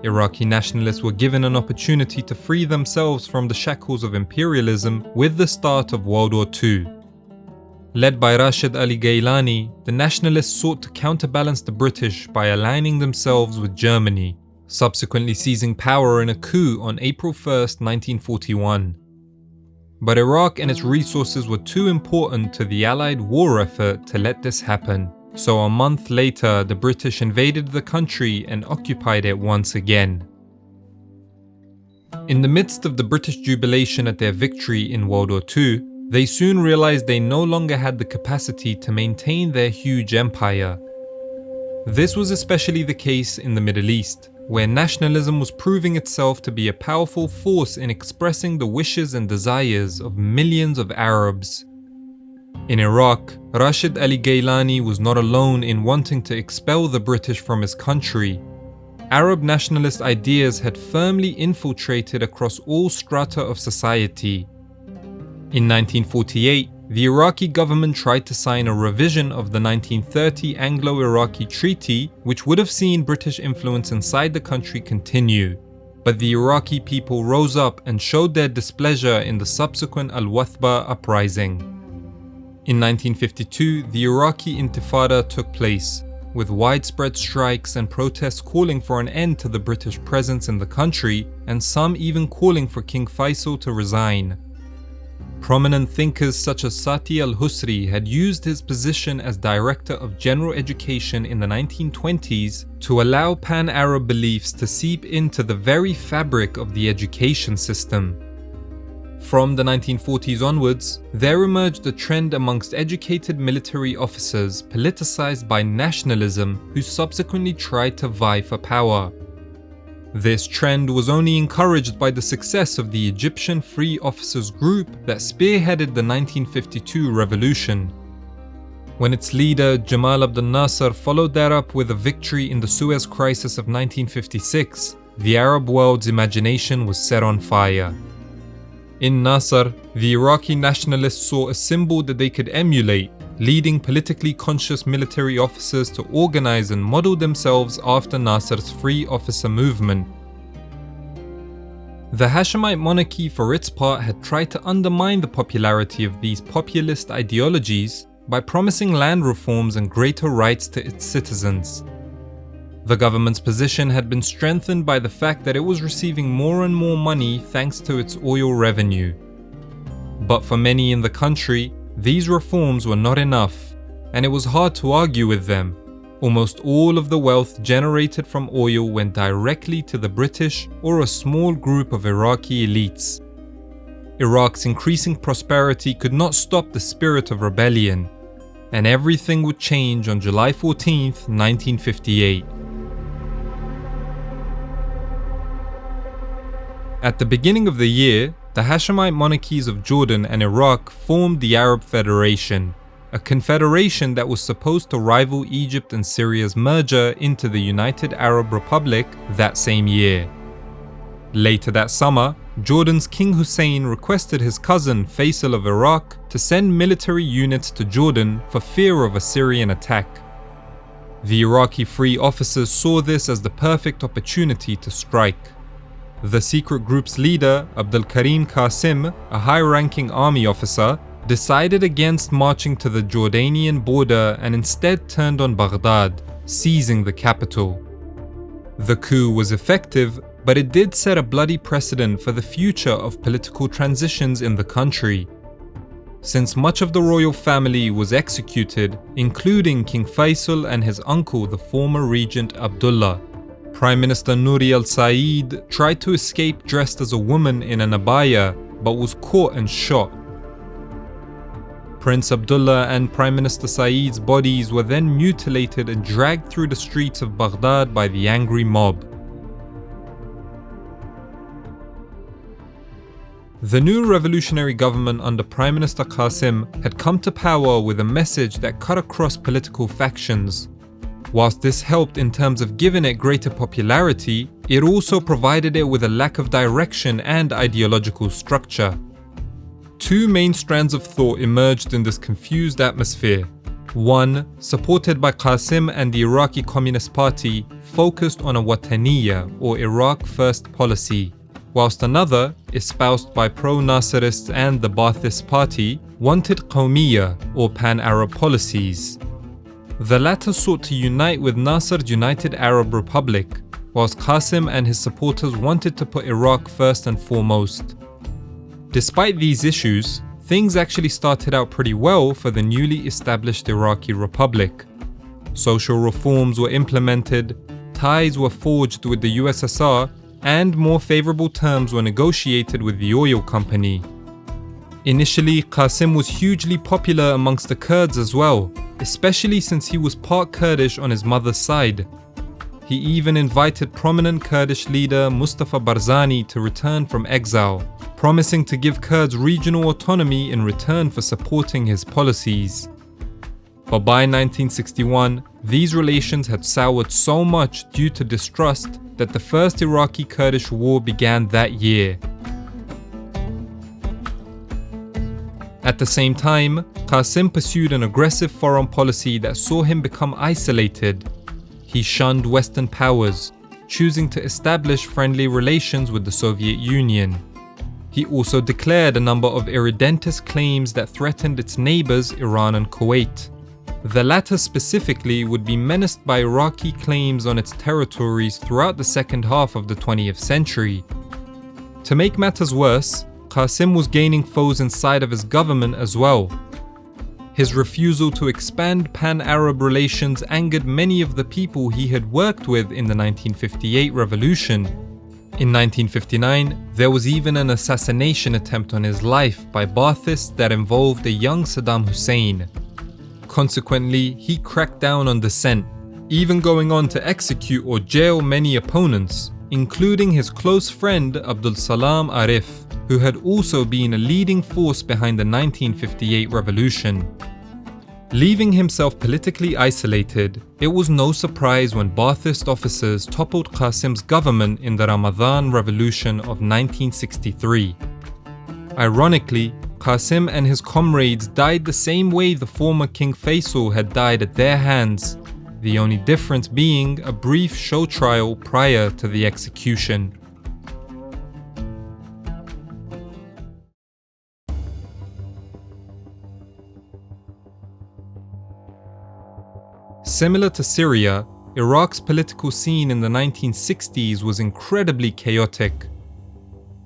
Iraqi nationalists were given an opportunity to free themselves from the shackles of imperialism with the start of World War II. Led by Rashid Ali Gaylani, the nationalists sought to counterbalance the British by aligning themselves with Germany, subsequently seizing power in a coup on April 1st, 1941. But Iraq and its resources were too important to the Allied war effort to let this happen. So a month later, the British invaded the country and occupied it once again. In the midst of the British jubilation at their victory in World War II, they soon realized they no longer had the capacity to maintain their huge empire. This was especially the case in the Middle East, where nationalism was proving itself to be a powerful force in expressing the wishes and desires of millions of Arabs. In Iraq, Rashid Ali Gaylani was not alone in wanting to expel the British from his country. Arab nationalist ideas had firmly infiltrated across all strata of society. In 1948, the Iraqi government tried to sign a revision of the 1930 Anglo-Iraqi Treaty, which would have seen British influence inside the country continue. But the Iraqi people rose up and showed their displeasure in the subsequent Al-Wathba uprising. In 1952, the Iraqi Intifada took place, with widespread strikes and protests calling for an end to the British presence in the country, and some even calling for King Faisal to resign. Prominent thinkers such as Sati al-Husri had used his position as Director of General Education in the 1920s to allow pan-Arab beliefs to seep into the very fabric of the education system. From the 1940s onwards, there emerged a trend amongst educated military officers politicized by nationalism who subsequently tried to vie for power. This trend was only encouraged by the success of the Egyptian Free Officers Group that spearheaded the 1952 revolution. When its leader, Jamal Abdel Nasser, followed that up with a victory in the Suez Crisis of 1956, the Arab world's imagination was set on fire. In Nasser, the Iraqi nationalists saw a symbol that they could emulate, leading politically conscious military officers to organize and model themselves after Nasser's free officer movement. The Hashemite monarchy, for its part, had tried to undermine the popularity of these populist ideologies by promising land reforms and greater rights to its citizens. The government's position had been strengthened by the fact that it was receiving more and more money thanks to its oil revenue. But for many in the country, these reforms were not enough, and it was hard to argue with them. Almost all of the wealth generated from oil went directly to the British or a small group of Iraqi elites. Iraq's increasing prosperity could not stop the spirit of rebellion, and everything would change on July 14, 1958. At the beginning of the year, the Hashemite monarchies of Jordan and Iraq formed the Arab Federation, a confederation that was supposed to rival Egypt and Syria's merger into the United Arab Republic that same year. Later that summer, Jordan's King Hussein requested his cousin Faisal of Iraq to send military units to Jordan for fear of a Syrian attack. The Iraqi free officers saw this as the perfect opportunity to strike. The secret group's leader, Abdul Karim Qasim, a high-ranking army officer, decided against marching to the Jordanian border and instead turned on Baghdad, seizing the capital. The coup was effective, but it did set a bloody precedent for the future of political transitions in the country. since much of the royal family was executed, including King Faisal and his uncle, the former regent Abdullah. Prime Minister Nouri al-Said tried to escape dressed as a woman in an abaya, but was caught and shot. Prince Abdullah and Prime Minister Said's bodies were then mutilated and dragged through the streets of Baghdad by the angry mob. The new revolutionary government under Prime Minister Qasim had come to power with a message that cut across political factions. Whilst this helped in terms of giving it greater popularity, it also provided it with a lack of direction and ideological structure. Two main strands of thought emerged in this confused atmosphere. One, supported by Qasim and the Iraqi Communist Party, focused on a Wataniya or Iraq First policy, whilst another, espoused by pro-Nasirists and the Ba'athist Party, wanted Qawmiya or Pan-Arab policies. The latter sought to unite with Nasser's United Arab Republic, whilst Qasim and his supporters wanted to put Iraq first and foremost. Despite these issues, things actually started out pretty well for the newly established Iraqi Republic. Social reforms were implemented, ties were forged with the USSR, and more favourable terms were negotiated with the oil company. Initially, Qasim was hugely popular amongst the Kurds as well, especially since he was part Kurdish on his mother's side. He even invited prominent Kurdish leader Mustafa Barzani to return from exile, promising to give Kurds regional autonomy in return for supporting his policies. But by 1961, these relations had soured so much due to distrust that the first Iraqi-Kurdish war began that year. At the same time, Qasim pursued an aggressive foreign policy that saw him become isolated. He shunned Western powers, choosing to establish friendly relations with the Soviet Union. He also declared a number of irredentist claims that threatened its neighbors, Iran and Kuwait. The latter specifically would be menaced by Iraqi claims on its territories throughout the second half of the 20th century. To make matters worse, Qasim was gaining foes inside of his government as well. His refusal to expand pan-Arab relations angered many of the people he had worked with in the 1958 revolution. In 1959, there was even an assassination attempt on his life by Ba'athists that involved a young Saddam Hussein. Consequently, he cracked down on dissent, even going on to execute or jail many opponents, including his close friend Abdul Salam Arif, who had also been a leading force behind the 1958 revolution. Leaving himself politically isolated, it was no surprise when Ba'athist officers toppled Qasim's government in the Ramadan Revolution of 1963. Ironically, Qasim and his comrades died the same way the former King Faisal had died at their hands, the only difference being a brief show trial prior to the execution. Similar to Syria, Iraq's political scene in the 1960s was incredibly chaotic.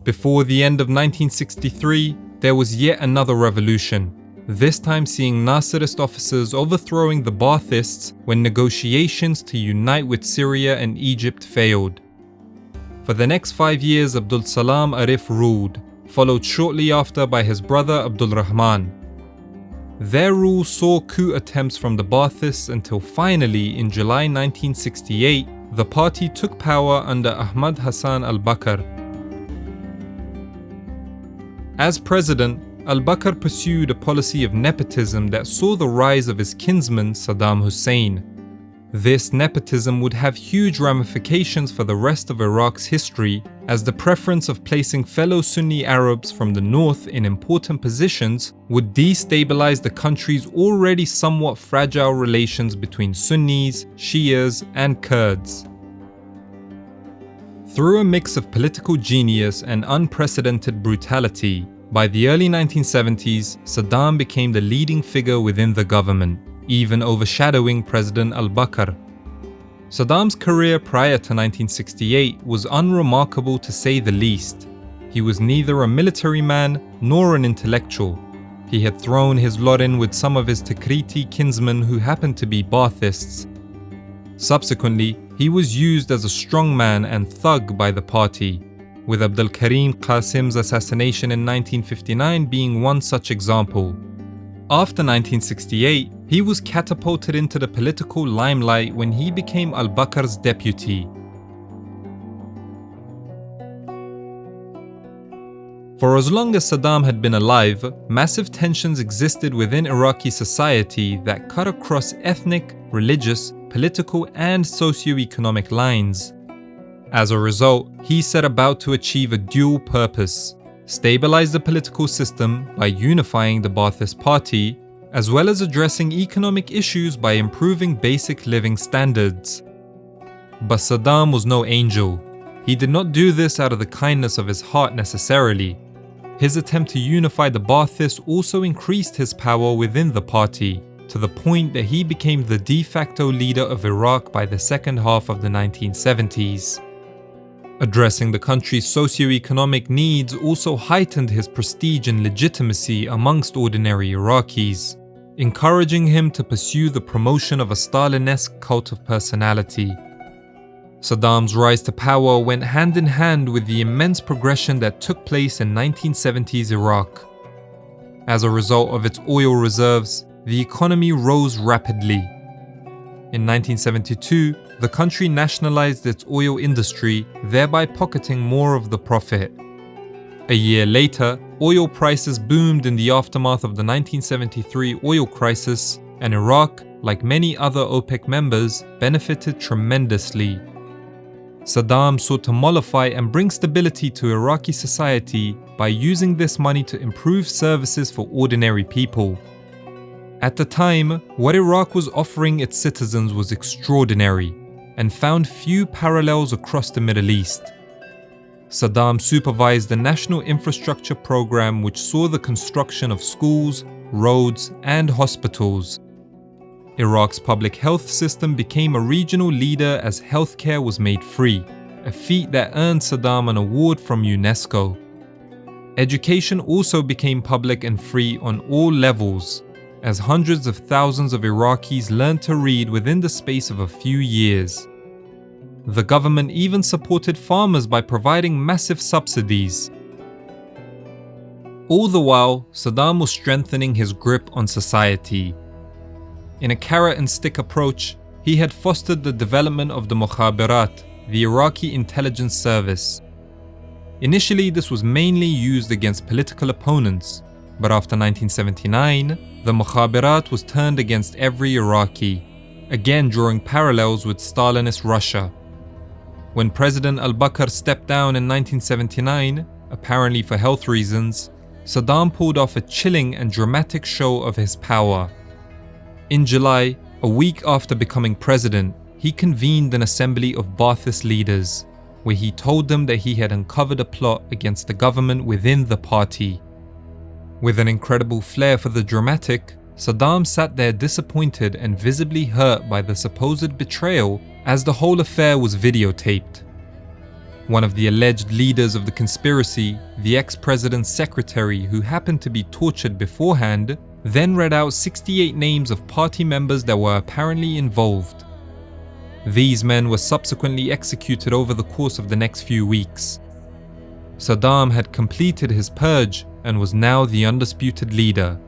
Before the end of 1963, there was yet another revolution, this time seeing Nasserist officers overthrowing the Ba'athists when negotiations to unite with Syria and Egypt failed. For the next 5 years, Abdul Salam Arif ruled, followed shortly after by his brother Abdul Rahman. Their rule saw coup attempts from the Ba'athists until finally, in July 1968, the party took power under Ahmad Hassan al-Bakr. As president, al-Bakr pursued a policy of nepotism that saw the rise of his kinsman Saddam Hussein. This nepotism would have huge ramifications for the rest of Iraq's history, as the preference of placing fellow Sunni Arabs from the north in important positions would destabilize the country's already somewhat fragile relations between Sunnis, Shias, and Kurds. Through a mix of political genius and unprecedented brutality, by the early 1970s, Saddam became the leading figure within the government, even overshadowing President al-Bakr. Saddam's career prior to 1968 was unremarkable to say the least. He was neither a military man nor an intellectual. He had thrown his lot in with some of his Tikriti kinsmen who happened to be Baathists. Subsequently, he was used as a strongman and thug by the party, with Abdul Karim Qasim's assassination in 1959 being one such example. After 1968, he was catapulted into the political limelight when he became al-Bakr's deputy. For as long as Saddam had been alive, massive tensions existed within Iraqi society that cut across ethnic, religious, political, and socio-economic lines. As a result, he set about to achieve a dual purpose: stabilize the political system by unifying the Ba'athist Party, as well as addressing economic issues by improving basic living standards. But Saddam was no angel. He did not do this out of the kindness of his heart necessarily. His attempt to unify the Ba'athists also increased his power within the party, to the point that he became the de facto leader of Iraq by the second half of the 1970s. Addressing the country's socio-economic needs also heightened his prestige and legitimacy amongst ordinary Iraqis, encouraging him to pursue the promotion of a Stalinesque cult of personality. Saddam's rise to power went hand in hand with the immense progression that took place in 1970s Iraq. As a result of its oil reserves, the economy rose rapidly. In 1972, the country nationalized its oil industry, thereby pocketing more of the profit. A year later, oil prices boomed in the aftermath of the 1973 oil crisis, and Iraq, like many other OPEC members, benefited tremendously. Saddam sought to mollify and bring stability to Iraqi society by using this money to improve services for ordinary people. At the time, what Iraq was offering its citizens was extraordinary and found few parallels across the Middle East. Saddam supervised the national infrastructure program, which saw the construction of schools, roads, and hospitals. Iraq's public health system became a regional leader as healthcare was made free, a feat that earned Saddam an award from UNESCO. Education also became public and free on all levels, as hundreds of thousands of Iraqis learned to read within the space of a few years. The government even supported farmers by providing massive subsidies. All the while, Saddam was strengthening his grip on society. In a carrot and stick approach, he had fostered the development of the Mukhabarat, the Iraqi intelligence service. Initially, this was mainly used against political opponents, but after 1979, the Mukhabarat was turned against every Iraqi, again drawing parallels with Stalinist Russia. When President al-Bakr stepped down in 1979, apparently for health reasons, Saddam pulled off a chilling and dramatic show of his power. In July, a week after becoming president, he convened an assembly of Ba'athist leaders, where he told them that he had uncovered a plot against the government within the party. With an incredible flair for the dramatic, Saddam sat there disappointed and visibly hurt by the supposed betrayal, as the whole affair was videotaped. One of the alleged leaders of the conspiracy, the ex-president's secretary who happened to be tortured beforehand, then read out 68 names of party members that were apparently involved. These men were subsequently executed over the course of the next few weeks. Saddam had completed his purge and was now the undisputed leader.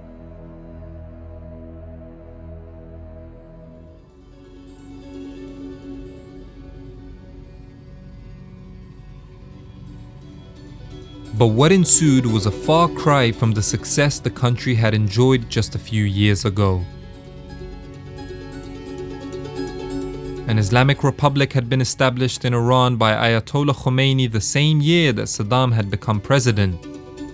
But what ensued was a far cry from the success the country had enjoyed just a few years ago. An Islamic Republic had been established in Iran by Ayatollah Khomeini the same year that Saddam had become president.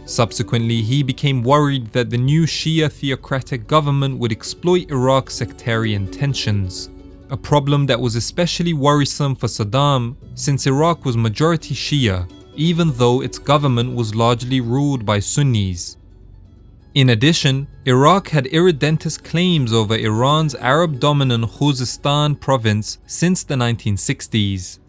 Subsequently, he became worried that the new Shia theocratic government would exploit Iraq's sectarian tensions, a problem that was especially worrisome for Saddam since Iraq was majority Shia, even though its government was largely ruled by Sunnis. In addition, Iraq had irredentist claims over Iran's Arab-dominant Khuzestan province since the 1960s.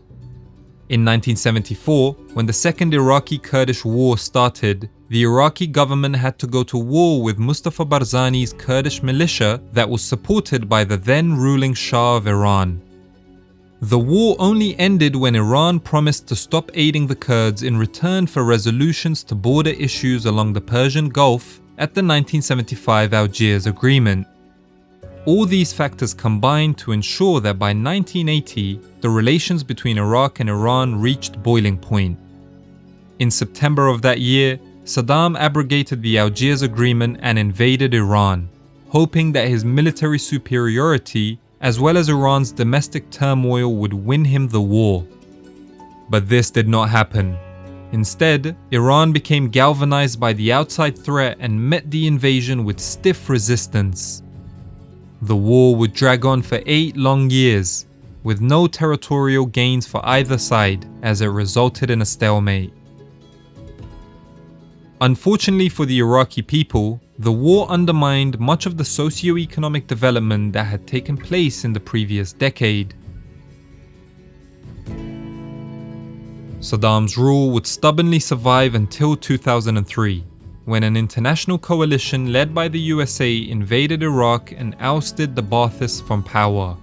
In 1974, when the Second Iraqi-Kurdish War started, the Iraqi government had to go to war with Mustafa Barzani's Kurdish militia that was supported by the then ruling Shah of Iran. The war only ended when Iran promised to stop aiding the Kurds in return for resolutions to border issues along the Persian Gulf at the 1975 Algiers Agreement. All these factors combined to ensure that by 1980, the relations between Iraq and Iran reached boiling point. In September of that year, Saddam abrogated the Algiers Agreement and invaded Iran, hoping that his military superiority as well as Iran's domestic turmoil would win him the war. But this did not happen. Instead, Iran became galvanized by the outside threat and met the invasion with stiff resistance. The war would drag on for 8 long years, with no territorial gains for either side, as it resulted in a stalemate. Unfortunately for the Iraqi people, the war undermined much of the socio-economic development that had taken place in the previous decade. Saddam's rule would stubbornly survive until 2003, when an international coalition led by the USA invaded Iraq and ousted the Baathists from power.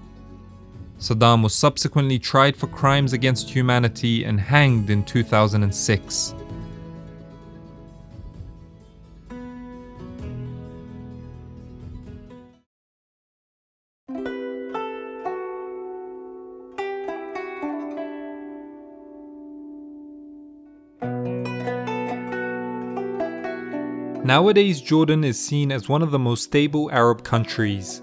Saddam was subsequently tried for crimes against humanity and hanged in 2006. Nowadays, Jordan is seen as one of the most stable Arab countries.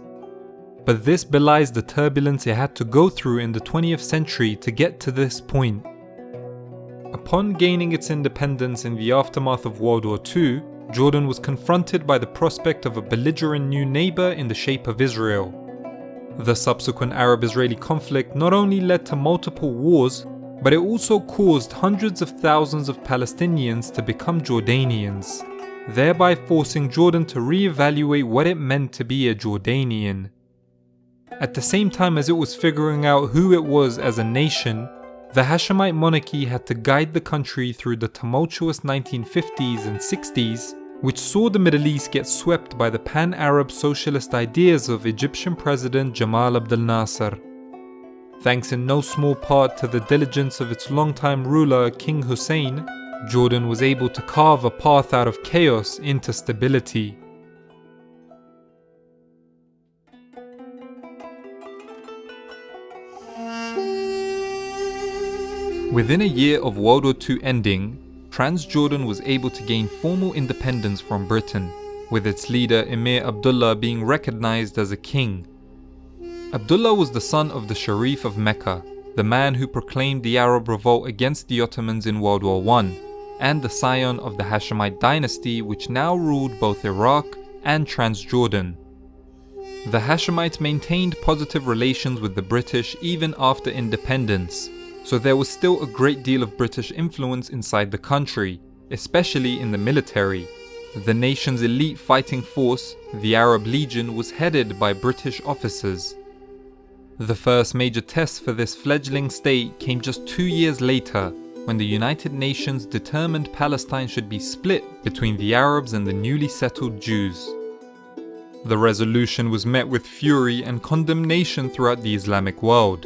But this belies the turbulence it had to go through in the 20th century to get to this point. Upon gaining its independence in the aftermath of World War II, Jordan was confronted by the prospect of a belligerent new neighbor in the shape of Israel. The subsequent Arab-Israeli conflict not only led to multiple wars, but it also caused hundreds of thousands of Palestinians to become Jordanians, thereby forcing Jordan to re-evaluate what it meant to be a Jordanian. At the same time as it was figuring out who it was as a nation, the Hashemite monarchy had to guide the country through the tumultuous 1950s and 60s, which saw the Middle East get swept by the pan-Arab socialist ideas of Egyptian President Jamal Abdel Nasser. Thanks in no small part to the diligence of its longtime ruler King Hussein, Jordan was able to carve a path out of chaos into stability. Within a year of World War II ending, Transjordan was able to gain formal independence from Britain, with its leader Emir Abdullah being recognized as a king. Abdullah was the son of the Sharif of Mecca, the man who proclaimed the Arab revolt against the Ottomans in World War I, and the scion of the Hashemite dynasty which now ruled both Iraq and Transjordan. The Hashemites maintained positive relations with the British even after independence, so there was still a great deal of British influence inside the country, especially in the military. The nation's elite fighting force, the Arab Legion, was headed by British officers. The first major test for this fledgling state came just 2 years later, when the United Nations determined Palestine should be split between the Arabs and the newly settled Jews. The resolution was met with fury and condemnation throughout the Islamic world.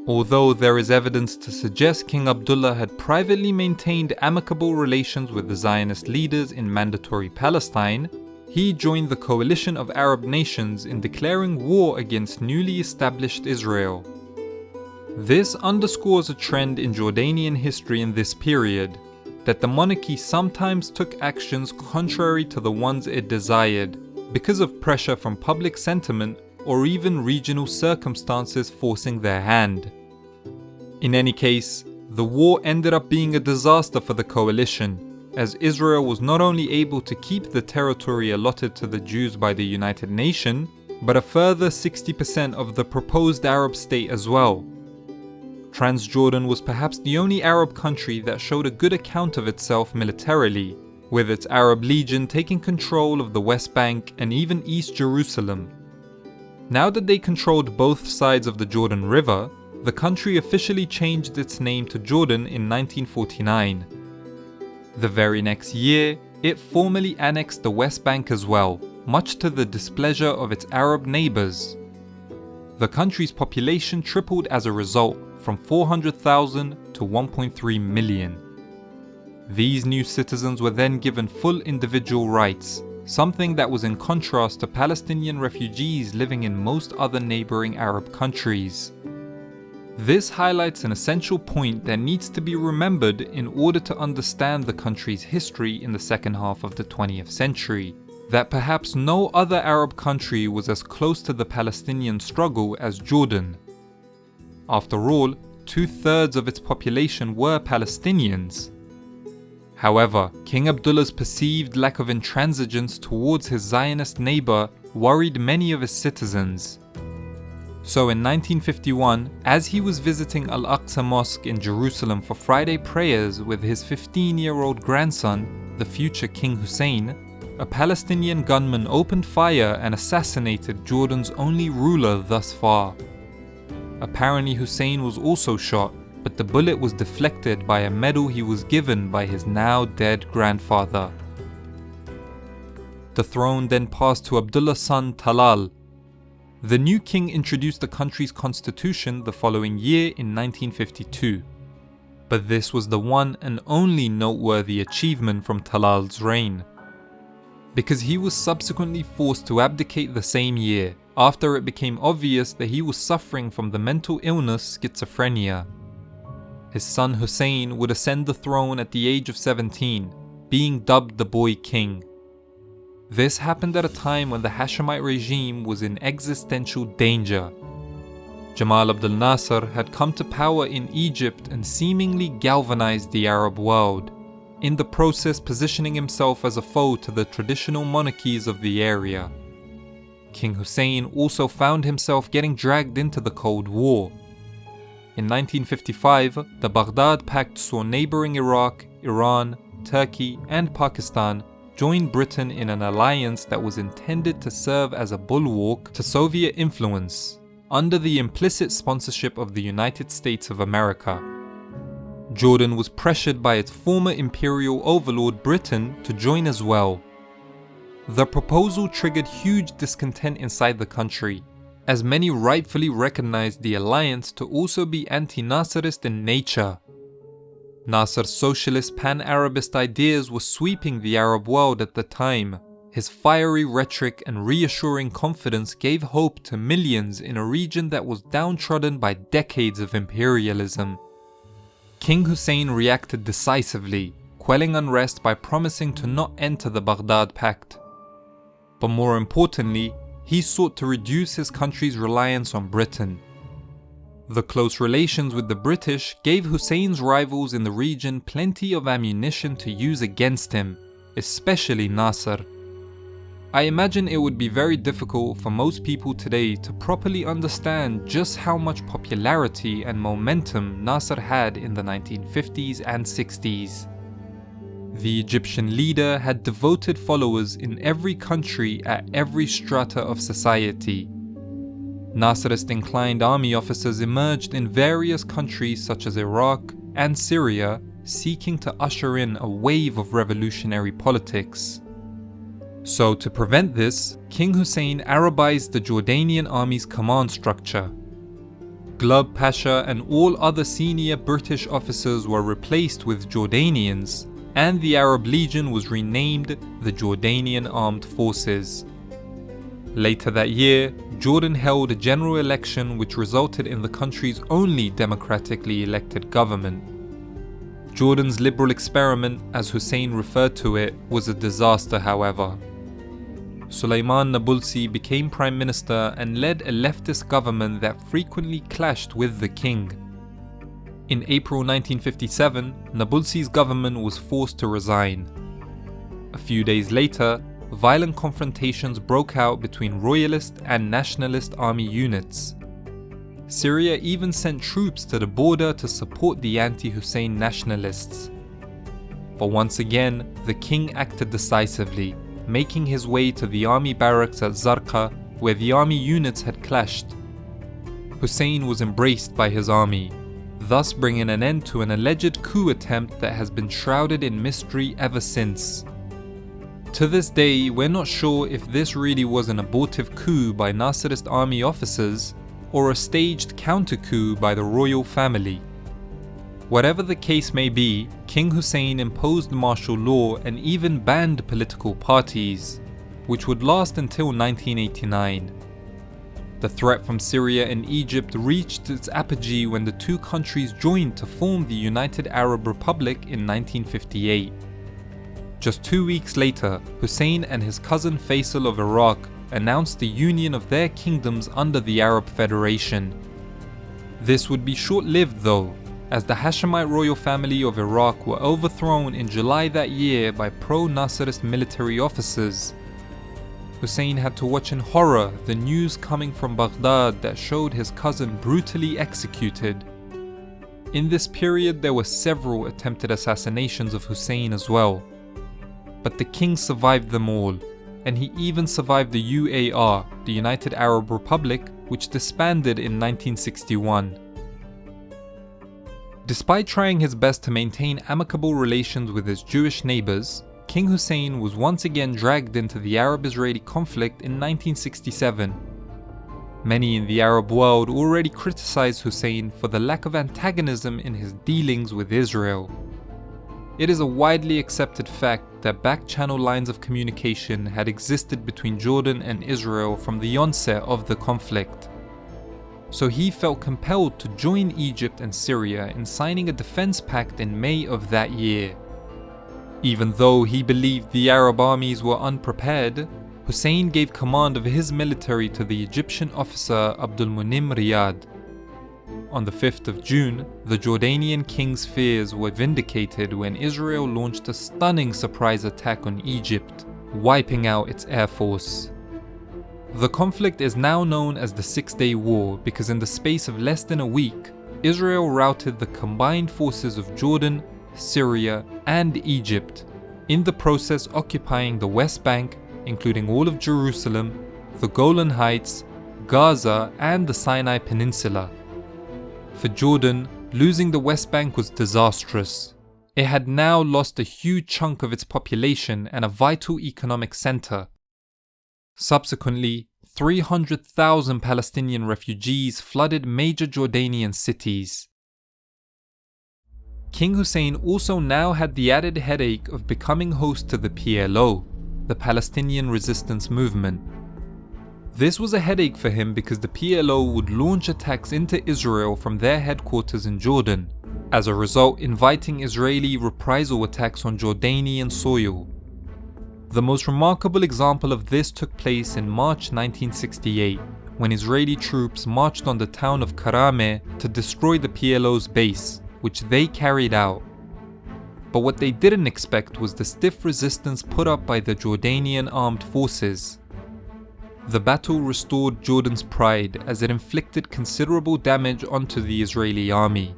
Although there is evidence to suggest King Abdullah had privately maintained amicable relations with the Zionist leaders in Mandatory Palestine, he joined the coalition of Arab nations in declaring war against newly established Israel. This underscores a trend in Jordanian history in this period, that the monarchy sometimes took actions contrary to the ones it desired, because of pressure from public sentiment or even regional circumstances forcing their hand. In any case, the war ended up being a disaster for the coalition, as Israel was not only able to keep the territory allotted to the Jews by the United Nations, but a further 60% of the proposed Arab state as well. Transjordan was perhaps the only Arab country that showed a good account of itself militarily, with its Arab Legion taking control of the West Bank and even East Jerusalem. Now that they controlled both sides of the Jordan River, the country officially changed its name to Jordan in 1949. The very next year, it formally annexed the West Bank as well, much to the displeasure of its Arab neighbours. The country's population tripled as a result, from 400,000 to 1.3 million. These new citizens were then given full individual rights, something that was in contrast to Palestinian refugees living in most other neighbouring Arab countries. This highlights an essential point that needs to be remembered in order to understand the country's history in the second half of the 20th century, that perhaps no other Arab country was as close to the Palestinian struggle as Jordan. After all, 2/3 of its population were Palestinians. However, King Abdullah's perceived lack of intransigence towards his Zionist neighbour worried many of his citizens. So in 1951, as he was visiting Al-Aqsa Mosque in Jerusalem for Friday prayers with his 15-year-old grandson, the future King Hussein, a Palestinian gunman opened fire and assassinated Jordan's only ruler thus far. Apparently Hussein was also shot, but the bullet was deflected by a medal he was given by his now dead grandfather. The throne then passed to Abdullah's son Talal. The new king introduced the country's constitution the following year in 1952. But this was the one and only noteworthy achievement from Talal's reign, because he was subsequently forced to abdicate the same year, after it became obvious that he was suffering from the mental illness schizophrenia. His son Hussein would ascend the throne at the age of 17, being dubbed the Boy King. This happened at a time when the Hashemite regime was in existential danger. Jamal Abdel Nasser had come to power in Egypt and seemingly galvanized the Arab world, in the process positioning himself as a foe to the traditional monarchies of the area. King Hussein also found himself getting dragged into the Cold War. In 1955, the Baghdad Pact saw neighbouring Iraq, Iran, Turkey and Pakistan join Britain in an alliance that was intended to serve as a bulwark to Soviet influence, under the implicit sponsorship of the United States of America. Jordan was pressured by its former imperial overlord Britain to join as well. The proposal triggered huge discontent inside the country, as many rightfully recognized the alliance to also be anti-Nasserist in nature. Nasser's socialist pan-Arabist ideas were sweeping the Arab world at the time. His fiery rhetoric and reassuring confidence gave hope to millions in a region that was downtrodden by decades of imperialism. King Hussein reacted decisively, quelling unrest by promising to not enter the Baghdad Pact. But more importantly, he sought to reduce his country's reliance on Britain. The close relations with the British gave Hussein's rivals in the region plenty of ammunition to use against him, especially Nasser. I imagine it would be very difficult for most people today to properly understand just how much popularity and momentum Nasser had in the 1950s and 60s. The Egyptian leader had devoted followers in every country at every strata of society. Nasserist-inclined army officers emerged in various countries such as Iraq and Syria, seeking to usher in a wave of revolutionary politics. So to prevent this, King Hussein Arabized the Jordanian army's command structure. Glub Pasha and all other senior British officers were replaced with Jordanians, and the Arab Legion was renamed the Jordanian Armed Forces. Later that year, Jordan held a general election which resulted in the country's only democratically elected government. Jordan's liberal experiment, as Hussein referred to it, was a disaster, however. Sulaiman Nabulsi became prime minister and led a leftist government that frequently clashed with the king. In April 1957, Nabulsi's government was forced to resign. A few days later, violent confrontations broke out between royalist and nationalist army units. Syria even sent troops to the border to support the anti-Hussein nationalists. But once again, the king acted decisively, making his way to the army barracks at Zarqa, where the army units had clashed. Hussein was embraced by his army, thus bringing an end to an alleged coup attempt that has been shrouded in mystery ever since. To this day, we're not sure if this really was an abortive coup by Nasserist army officers or a staged counter-coup by the royal family. Whatever the case may be, King Hussein imposed martial law and even banned political parties, which would last until 1989. The threat from Syria and Egypt reached its apogee when the two countries joined to form the United Arab Republic in 1958. Just 2 weeks later, Hussein and his cousin Faisal of Iraq announced the union of their kingdoms under the Arab Federation. This would be short-lived though, as the Hashemite royal family of Iraq were overthrown in July that year by pro-Nasserist military officers. Hussein had to watch in horror the news coming from Baghdad that showed his cousin brutally executed. In this period there were several attempted assassinations of Hussein as well. But the king survived them all, and he even survived the UAR, the United Arab Republic, which disbanded in 1961. Despite trying his best to maintain amicable relations with his Jewish neighbours, King Hussein was once again dragged into the Arab-Israeli conflict in 1967. Many in the Arab world already criticised Hussein for the lack of antagonism in his dealings with Israel. It is a widely accepted fact that back-channel lines of communication had existed between Jordan and Israel from the onset of the conflict. So he felt compelled to join Egypt and Syria in signing a defense pact in May of that year. Even though he believed the Arab armies were unprepared, Hussein gave command of his military to the Egyptian officer Abdulmunim Riyad. On the 5th of June, the Jordanian king's fears were vindicated when Israel launched a stunning surprise attack on Egypt, wiping out its air force. The conflict is now known as the Six-Day War because in the space of less than a week, Israel routed the combined forces of Jordan, Syria, and Egypt, in the process occupying the West Bank, including all of Jerusalem, the Golan Heights, Gaza, and the Sinai Peninsula. For Jordan, losing the West Bank was disastrous. It had now lost a huge chunk of its population and a vital economic center. Subsequently, 300,000 Palestinian refugees flooded major Jordanian cities. King Hussein also now had the added headache of becoming host to the PLO, the Palestinian Resistance Movement. This was a headache for him because the PLO would launch attacks into Israel from their headquarters in Jordan, as a result inviting Israeli reprisal attacks on Jordanian soil. The most remarkable example of this took place in March 1968, when Israeli troops marched on the town of Karame to destroy the PLO's base, which they carried out. But what they didn't expect was the stiff resistance put up by the Jordanian armed forces. The battle restored Jordan's pride as it inflicted considerable damage onto the Israeli army.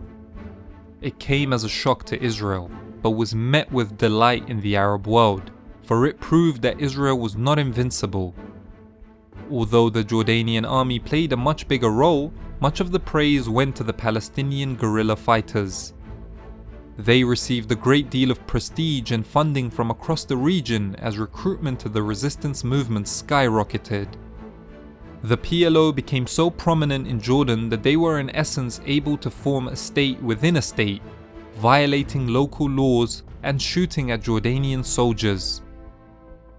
It came as a shock to Israel, but was met with delight in the Arab world, for it proved that Israel was not invincible. Although the Jordanian army played a much bigger role, much of the praise went to the Palestinian guerrilla fighters. They received a great deal of prestige and funding from across the region as recruitment to the resistance movement skyrocketed. The PLO became so prominent in Jordan that they were in essence able to form a state within a state, violating local laws and shooting at Jordanian soldiers.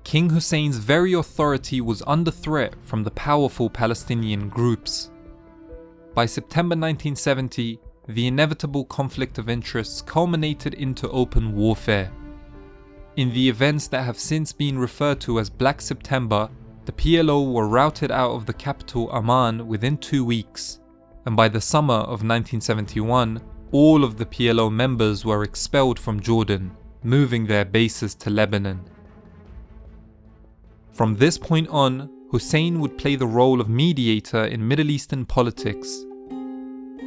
King Hussein's very authority was under threat from the powerful Palestinian groups. By September 1970, the inevitable conflict of interests culminated into open warfare. In the events that have since been referred to as Black September, the PLO were routed out of the capital Amman within 2 weeks, and by the summer of 1971, all of the PLO members were expelled from Jordan, moving their bases to Lebanon. From this point on, Hussein would play the role of mediator in Middle Eastern politics.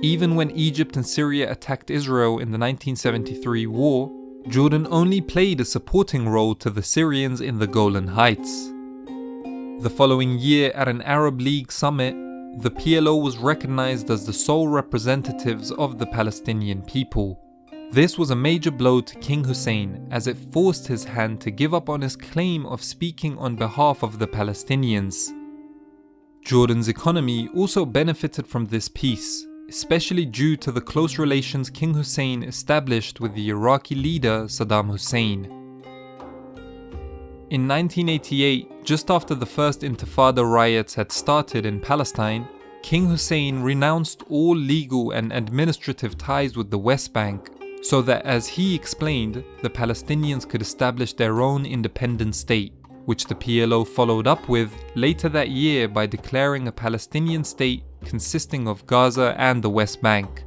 Even when Egypt and Syria attacked Israel in the 1973 war, Jordan only played a supporting role to the Syrians in the Golan Heights. The following year at an Arab League summit, the PLO was recognized as the sole representatives of the Palestinian people. This was a major blow to King Hussein, as it forced his hand to give up on his claim of speaking on behalf of the Palestinians. Jordan's economy also benefited from this peace, especially due to the close relations King Hussein established with the Iraqi leader Saddam Hussein. In 1988, just after the first Intifada riots had started in Palestine, King Hussein renounced all legal and administrative ties with the West Bank, so that, as he explained, the Palestinians could establish their own independent state, which the PLO followed up with later that year by declaring a Palestinian state consisting of Gaza and the West Bank.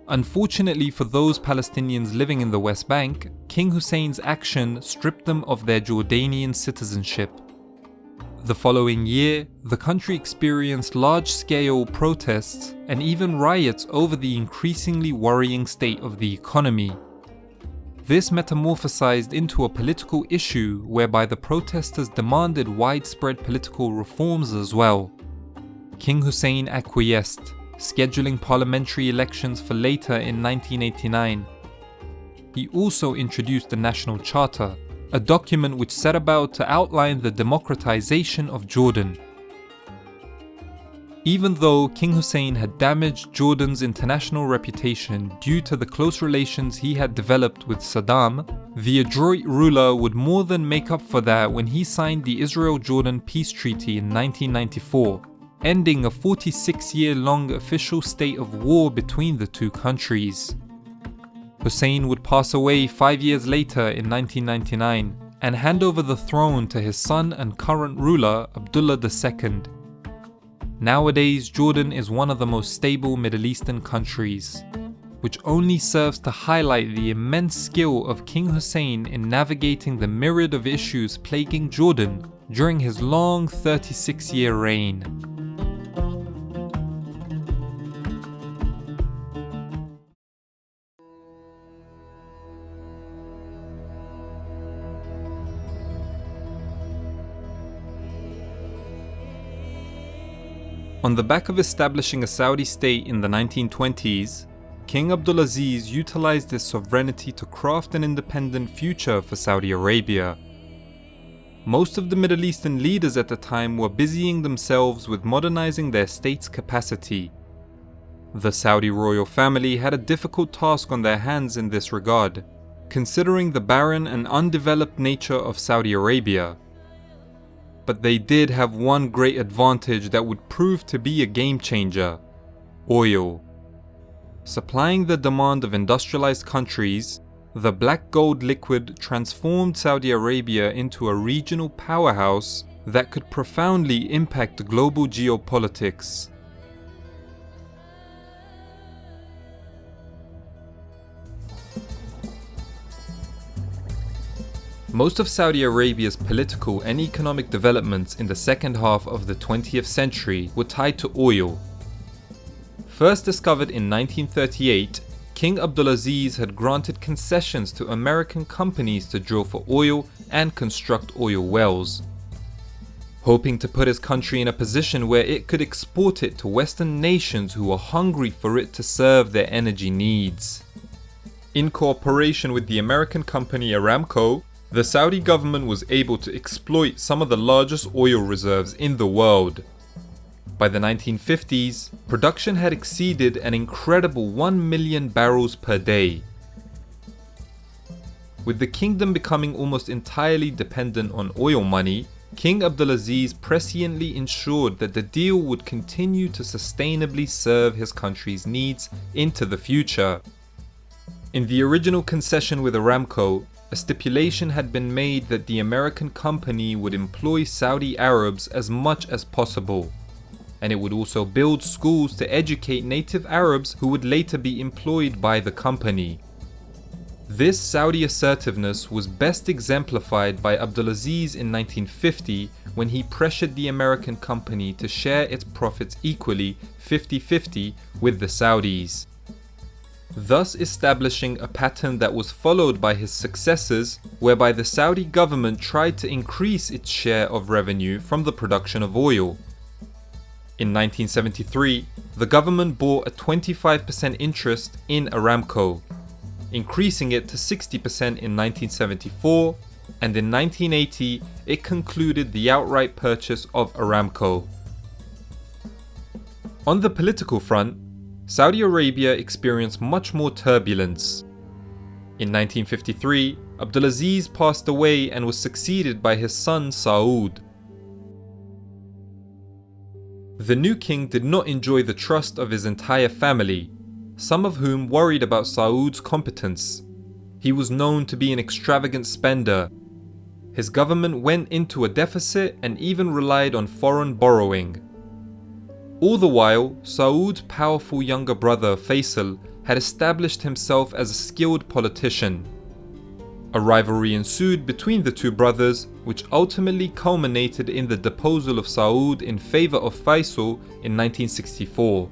Unfortunately for those Palestinians living in the West Bank, King Hussein's action stripped them of their Jordanian citizenship. The following year, the country experienced large-scale protests and even riots over the increasingly worrying state of the economy. This metamorphosized into a political issue whereby the protesters demanded widespread political reforms as well. King Hussein acquiesced, scheduling parliamentary elections for later in 1989. He also introduced the National Charter, a document which set about to outline the democratization of Jordan. Even though King Hussein had damaged Jordan's international reputation due to the close relations he had developed with Saddam, the adroit ruler would more than make up for that when he signed the Israel-Jordan Peace Treaty in 1994, ending a 46-year-long official state of war between the two countries. Hussein would pass away 5 years later in 1999 and hand over the throne to his son and current ruler, Abdullah II. Nowadays, Jordan is one of the most stable Middle Eastern countries, which only serves to highlight the immense skill of King Hussein in navigating the myriad of issues plaguing Jordan during his long 36-year reign. On the back of establishing a Saudi state in the 1920s, King Abdulaziz utilized his sovereignty to craft an independent future for Saudi Arabia. Most of the Middle Eastern leaders at the time were busying themselves with modernizing their state's capacity. The Saudi royal family had a difficult task on their hands in this regard, considering the barren and undeveloped nature of Saudi Arabia. But they did have one great advantage that would prove to be a game changer: oil. Supplying the demand of industrialized countries, the black gold liquid transformed Saudi Arabia into a regional powerhouse that could profoundly impact global geopolitics. Most of Saudi Arabia's political and economic developments in the second half of the 20th century were tied to oil. First discovered in 1938, King Abdulaziz had granted concessions to American companies to drill for oil and construct oil wells, hoping to put his country in a position where it could export it to Western nations who were hungry for it to serve their energy needs. In cooperation with the American company Aramco, the Saudi government was able to exploit some of the largest oil reserves in the world. By the 1950s, production had exceeded an incredible 1 million barrels per day. With the kingdom becoming almost entirely dependent on oil money, King Abdulaziz presciently ensured that the deal would continue to sustainably serve his country's needs into the future. In the original concession with Aramco, a stipulation had been made that the American company would employ Saudi Arabs as much as possible, and it would also build schools to educate native Arabs who would later be employed by the company. This Saudi assertiveness was best exemplified by Abdulaziz in 1950 when he pressured the American company to share its profits equally 50-50 with the Saudis, thus establishing a pattern that was followed by his successors, whereby the Saudi government tried to increase its share of revenue from the production of oil. In 1973, the government bought a 25% interest in Aramco, increasing it to 60% in 1974, and in 1980 it concluded the outright purchase of Aramco. On the political front, Saudi Arabia experienced much more turbulence. In 1953, Abdulaziz passed away and was succeeded by his son Saud. The new king did not enjoy the trust of his entire family, some of whom worried about Saud's competence. He was known to be an extravagant spender. His government went into a deficit and even relied on foreign borrowing. All the while, Saud's powerful younger brother Faisal had established himself as a skilled politician. A rivalry ensued between the two brothers, which ultimately culminated in the deposal of Saud in favour of Faisal in 1964.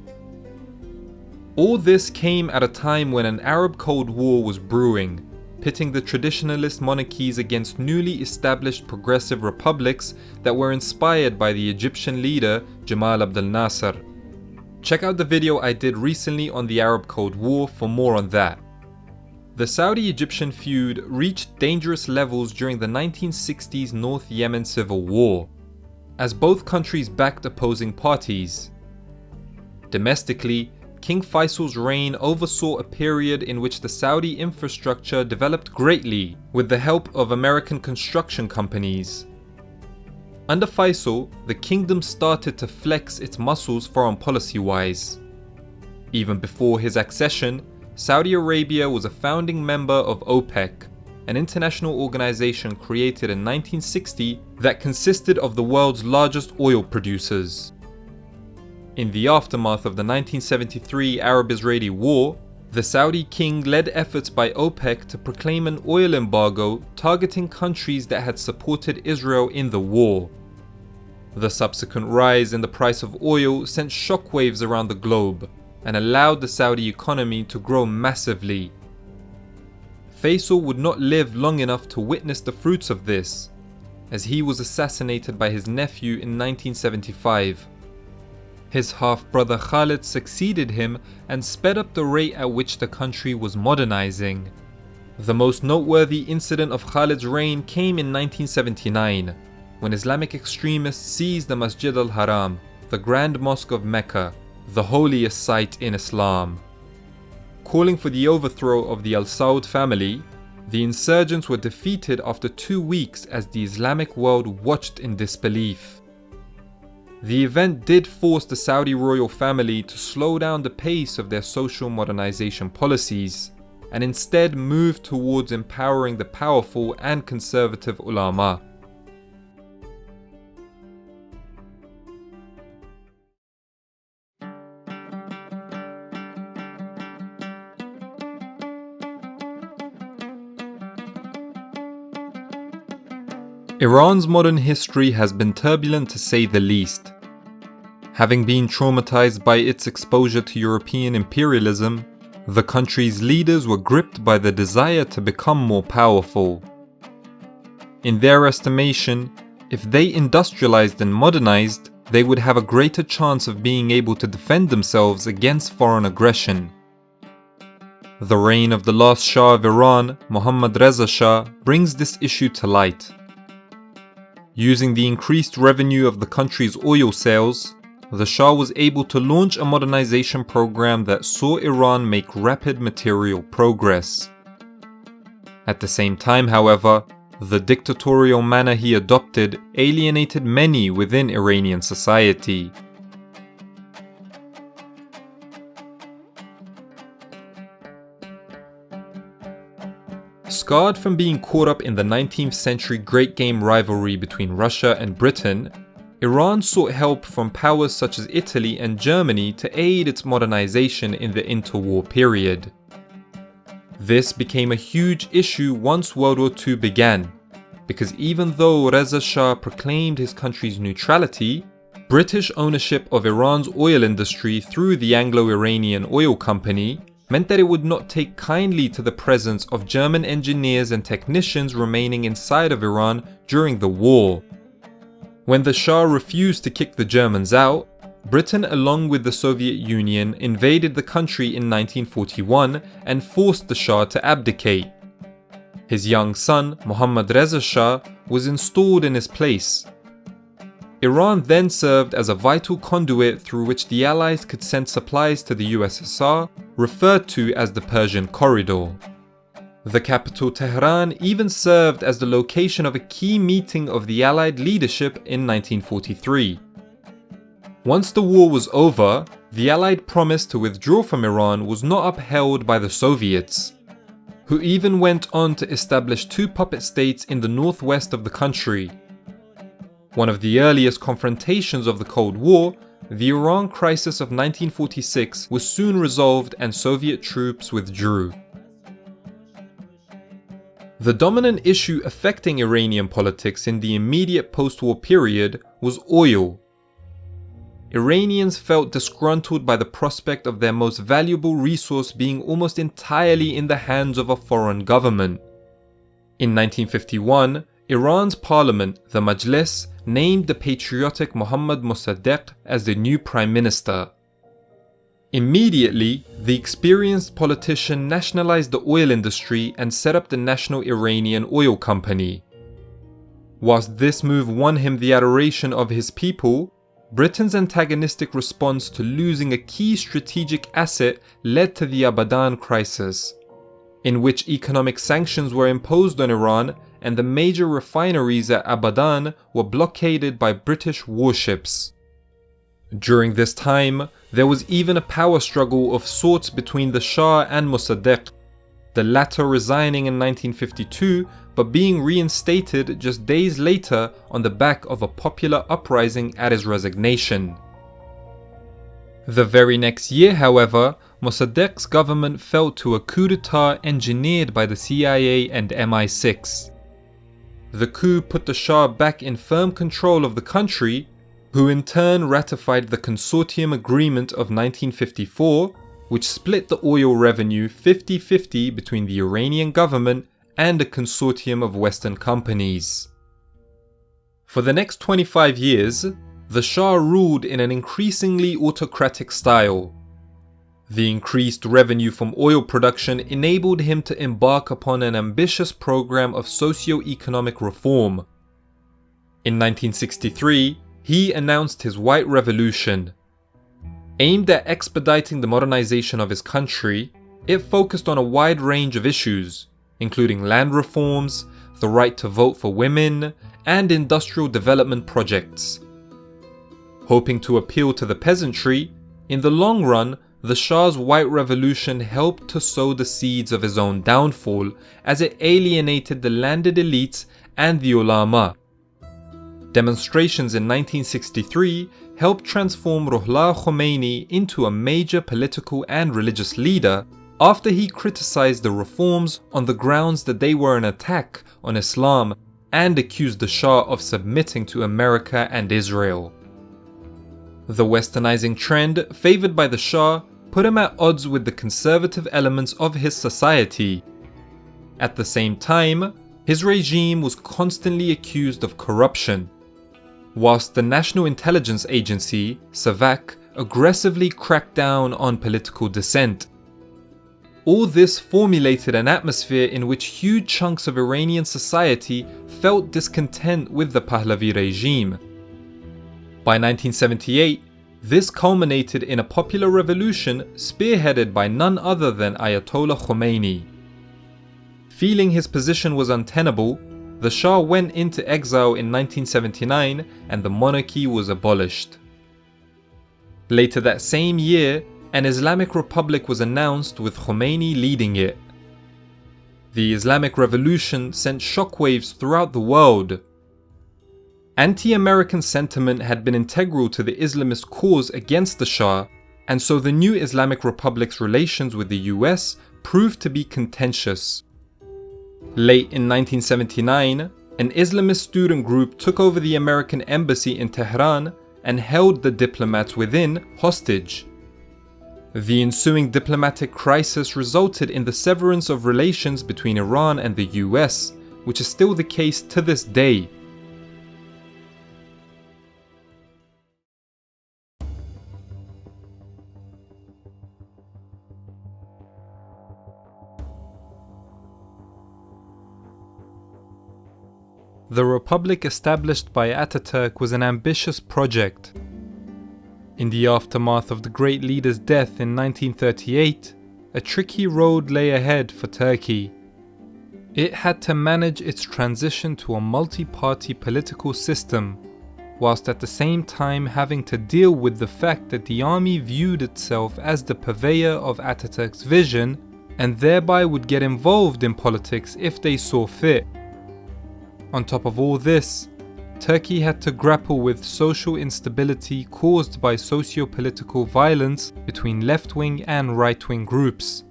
All this came at a time when an Arab Cold War was brewing, pitting the traditionalist monarchies against newly established progressive republics that were inspired by the Egyptian leader Jamal Abdel Nasser. Check out the video I did recently on the Arab Cold War for more on that. The Saudi-Egyptian feud reached dangerous levels during the 1960s North Yemen civil war, as both countries backed opposing parties. Domestically, King Faisal's reign oversaw a period in which the Saudi infrastructure developed greatly with the help of American construction companies. Under Faisal, the kingdom started to flex its muscles foreign policy-wise. Even before his accession, Saudi Arabia was a founding member of OPEC, an international organization created in 1960 that consisted of the world's largest oil producers. In the aftermath of the 1973 Arab-Israeli War, the Saudi king led efforts by OPEC to proclaim an oil embargo targeting countries that had supported Israel in the war. The subsequent rise in the price of oil sent shockwaves around the globe and allowed the Saudi economy to grow massively. Faisal would not live long enough to witness the fruits of this, as he was assassinated by his nephew in 1975. His half-brother Khalid succeeded him and sped up the rate at which the country was modernizing. The most noteworthy incident of Khalid's reign came in 1979, when Islamic extremists seized the Masjid al-Haram, the Grand Mosque of Mecca, the holiest site in Islam. Calling for the overthrow of the Al-Saud family, the insurgents were defeated after 2 weeks as the Islamic world watched in disbelief. The event did force the Saudi royal family to slow down the pace of their social modernization policies and instead move towards empowering the powerful and conservative ulama. Iran's modern history has been turbulent to say the least. Having been traumatized by its exposure to European imperialism, the country's leaders were gripped by the desire to become more powerful. In their estimation, if they industrialized and modernized, they would have a greater chance of being able to defend themselves against foreign aggression. The reign of the last Shah of Iran, Mohammad Shah, brings this issue to light. Using the increased revenue of the country's oil sales, the Shah was able to launch a modernization program that saw Iran make rapid material progress. At the same time, however, the dictatorial manner he adopted alienated many within Iranian society. Scarred from being caught up in the 19th century Great Game rivalry between Russia and Britain, Iran sought help from powers such as Italy and Germany to aid its modernization in the interwar period. This became a huge issue once World War II began, because even though Reza Shah proclaimed his country's neutrality, British ownership of Iran's oil industry through the Anglo-Iranian Oil Company meant that it would not take kindly to the presence of German engineers and technicians remaining inside of Iran during the war. When the Shah refused to kick the Germans out, Britain, along with the Soviet Union, invaded the country in 1941 and forced the Shah to abdicate. His young son, Mohammad Reza Shah, was installed in his place. Iran then served as a vital conduit through which the Allies could send supplies to the USSR, referred to as the Persian Corridor. The capital Tehran even served as the location of a key meeting of the Allied leadership in 1943. Once the war was over, the Allied promise to withdraw from Iran was not upheld by the Soviets, who even went on to establish two puppet states in the northwest of the country. One of the earliest confrontations of the Cold War, the Iran crisis of 1946, was soon resolved and Soviet troops withdrew. The dominant issue affecting Iranian politics in the immediate post-war period was oil. Iranians felt disgruntled by the prospect of their most valuable resource being almost entirely in the hands of a foreign government. In 1951, Iran's parliament, the Majlis, named the patriotic Mohammad Mossadegh as the new prime minister. Immediately, the experienced politician nationalized the oil industry and set up the National Iranian Oil Company. Whilst this move won him the adoration of his people, Britain's antagonistic response to losing a key strategic asset led to the Abadan crisis, in which economic sanctions were imposed on Iran and the major refineries at Abadan were blockaded by British warships. During this time, there was even a power struggle of sorts between the Shah and Mossadegh, the latter resigning in 1952 but being reinstated just days later on the back of a popular uprising at his resignation. The very next year, however, Mossadegh's government fell to a coup d'etat engineered by the CIA and MI6. The coup put the Shah back in firm control of the country, who in turn ratified the Consortium Agreement of 1954, which split the oil revenue 50-50 between the Iranian government and a consortium of Western companies. For the next 25 years, the Shah ruled in an increasingly autocratic style. The increased revenue from oil production enabled him to embark upon an ambitious program of socio-economic reform. In 1963, he announced his White Revolution. Aimed at expediting the modernization of his country, it focused on a wide range of issues, including land reforms, the right to vote for women, and industrial development projects. Hoping to appeal to the peasantry, in the long run, the Shah's White Revolution helped to sow the seeds of his own downfall as it alienated the landed elites and the ulama. Demonstrations in 1963 helped transform Ruhollah Khomeini into a major political and religious leader after he criticized the reforms on the grounds that they were an attack on Islam and accused the Shah of submitting to America and Israel. The westernizing trend favored by the Shah put him at odds with the conservative elements of his society. At the same time, his regime was constantly accused of corruption, whilst the National Intelligence Agency, SAVAK, aggressively cracked down on political dissent. All this formulated an atmosphere in which huge chunks of Iranian society felt discontent with the Pahlavi regime. By 1978, this culminated in a popular revolution spearheaded by none other than Ayatollah Khomeini. Feeling his position was untenable, the Shah went into exile in 1979 and the monarchy was abolished. Later that same year, an Islamic Republic was announced with Khomeini leading it. The Islamic Revolution sent shockwaves throughout the world. Anti-American sentiment had been integral to the Islamist cause against the Shah, and so the new Islamic Republic's relations with the US proved to be contentious. Late in 1979, an Islamist student group took over the American embassy in Tehran and held the diplomats within hostage. The ensuing diplomatic crisis resulted in the severance of relations between Iran and the US, which is still the case to this day. The republic established by Ataturk was an ambitious project. In the aftermath of the great leader's death in 1938, a tricky road lay ahead for Turkey. It had to manage its transition to a multi-party political system, whilst at the same time having to deal with the fact that the army viewed itself as the purveyor of Ataturk's vision and thereby would get involved in politics if they saw fit. On top of all this, Turkey had to grapple with social instability caused by socio-political violence between left-wing and right-wing groups.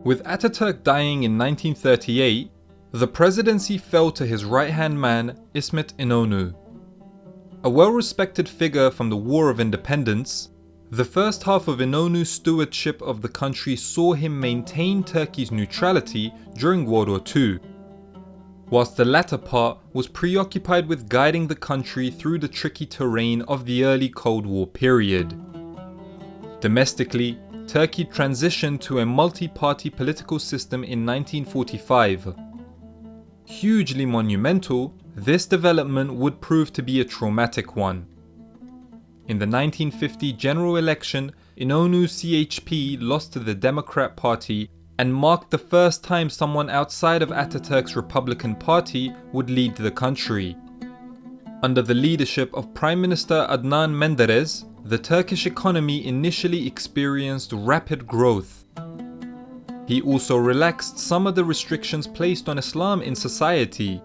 With Ataturk dying in 1938, the presidency fell to his right-hand man, İsmet İnönü. A well-respected figure from the War of Independence, the first half of İnönü's stewardship of the country saw him maintain Turkey's neutrality during World War II, whilst the latter part was preoccupied with guiding the country through the tricky terrain of the early Cold War period. Domestically, Turkey transitioned to a multi-party political system in 1945. Hugely monumental, this development would prove to be a traumatic one. In the 1950 general election, İnönü's CHP lost to the Democrat Party and marked the first time someone outside of Ataturk's Republican Party would lead the country. Under the leadership of Prime Minister Adnan Menderes, the Turkish economy initially experienced rapid growth. He also relaxed some of the restrictions placed on Islam in society,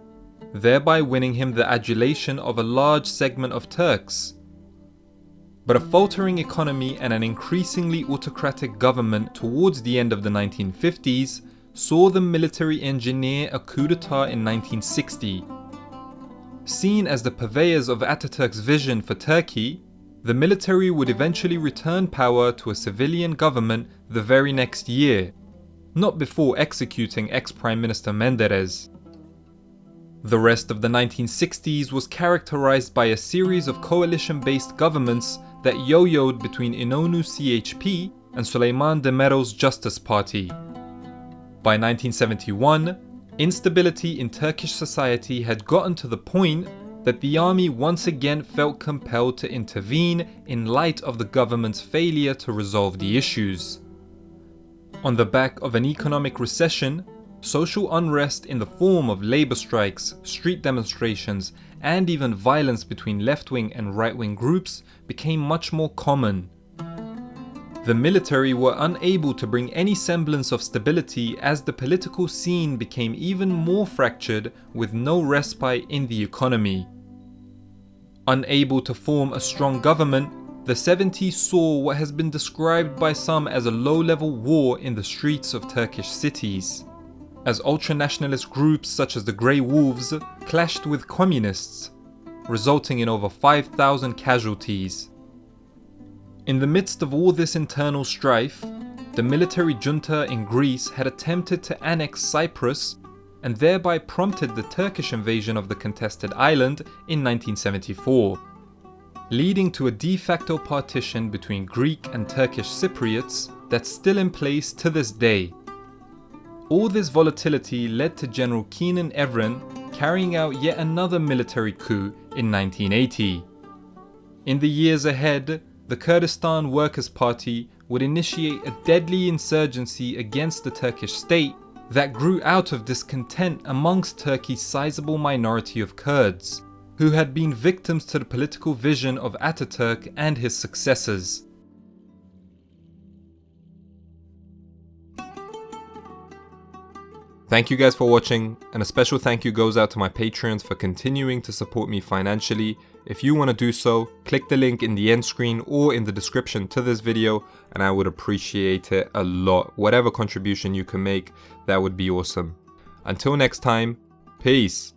thereby winning him the adulation of a large segment of Turks. But a faltering economy and an increasingly autocratic government towards the end of the 1950s saw the military engineer a coup d'etat in 1960. Seen as the purveyors of Ataturk's vision for Turkey, the military would eventually return power to a civilian government the very next year, not before executing ex-Prime Minister Menderes. The rest of the 1960s was characterized by a series of coalition-based governments that yo-yoed between İnönü's CHP and Süleyman Demirel's Justice Party. By 1971, instability in Turkish society had gotten to the point that the army once again felt compelled to intervene in light of the government's failure to resolve the issues. On the back of an economic recession, social unrest in the form of labour strikes, street demonstrations, and even violence between left-wing and right-wing groups became much more common. The military were unable to bring any semblance of stability as the political scene became even more fractured with no respite in the economy. Unable to form a strong government, the 70s saw what has been described by some as a low-level war in the streets of Turkish cities, as ultra-nationalist groups such as the Grey Wolves clashed with communists, resulting in over 5,000 casualties. In the midst of all this internal strife, the military junta in Greece had attempted to annex Cyprus and thereby prompted the Turkish invasion of the contested island in 1974, leading to a de facto partition between Greek and Turkish Cypriots that's still in place to this day. All this volatility led to General Kenan Evren carrying out yet another military coup in 1980. In the years ahead, the Kurdistan Workers' Party would initiate a deadly insurgency against the Turkish state that grew out of discontent amongst Turkey's sizable minority of Kurds, who had been victims to the political vision of Ataturk and his successors. Thank you guys for watching, and a special thank you goes out to my Patreons for continuing to support me financially. If you want to do so, click the link in the end screen or in the description to this video, and I would appreciate it a lot. Whatever contribution you can make, that would be awesome. Until next time, peace.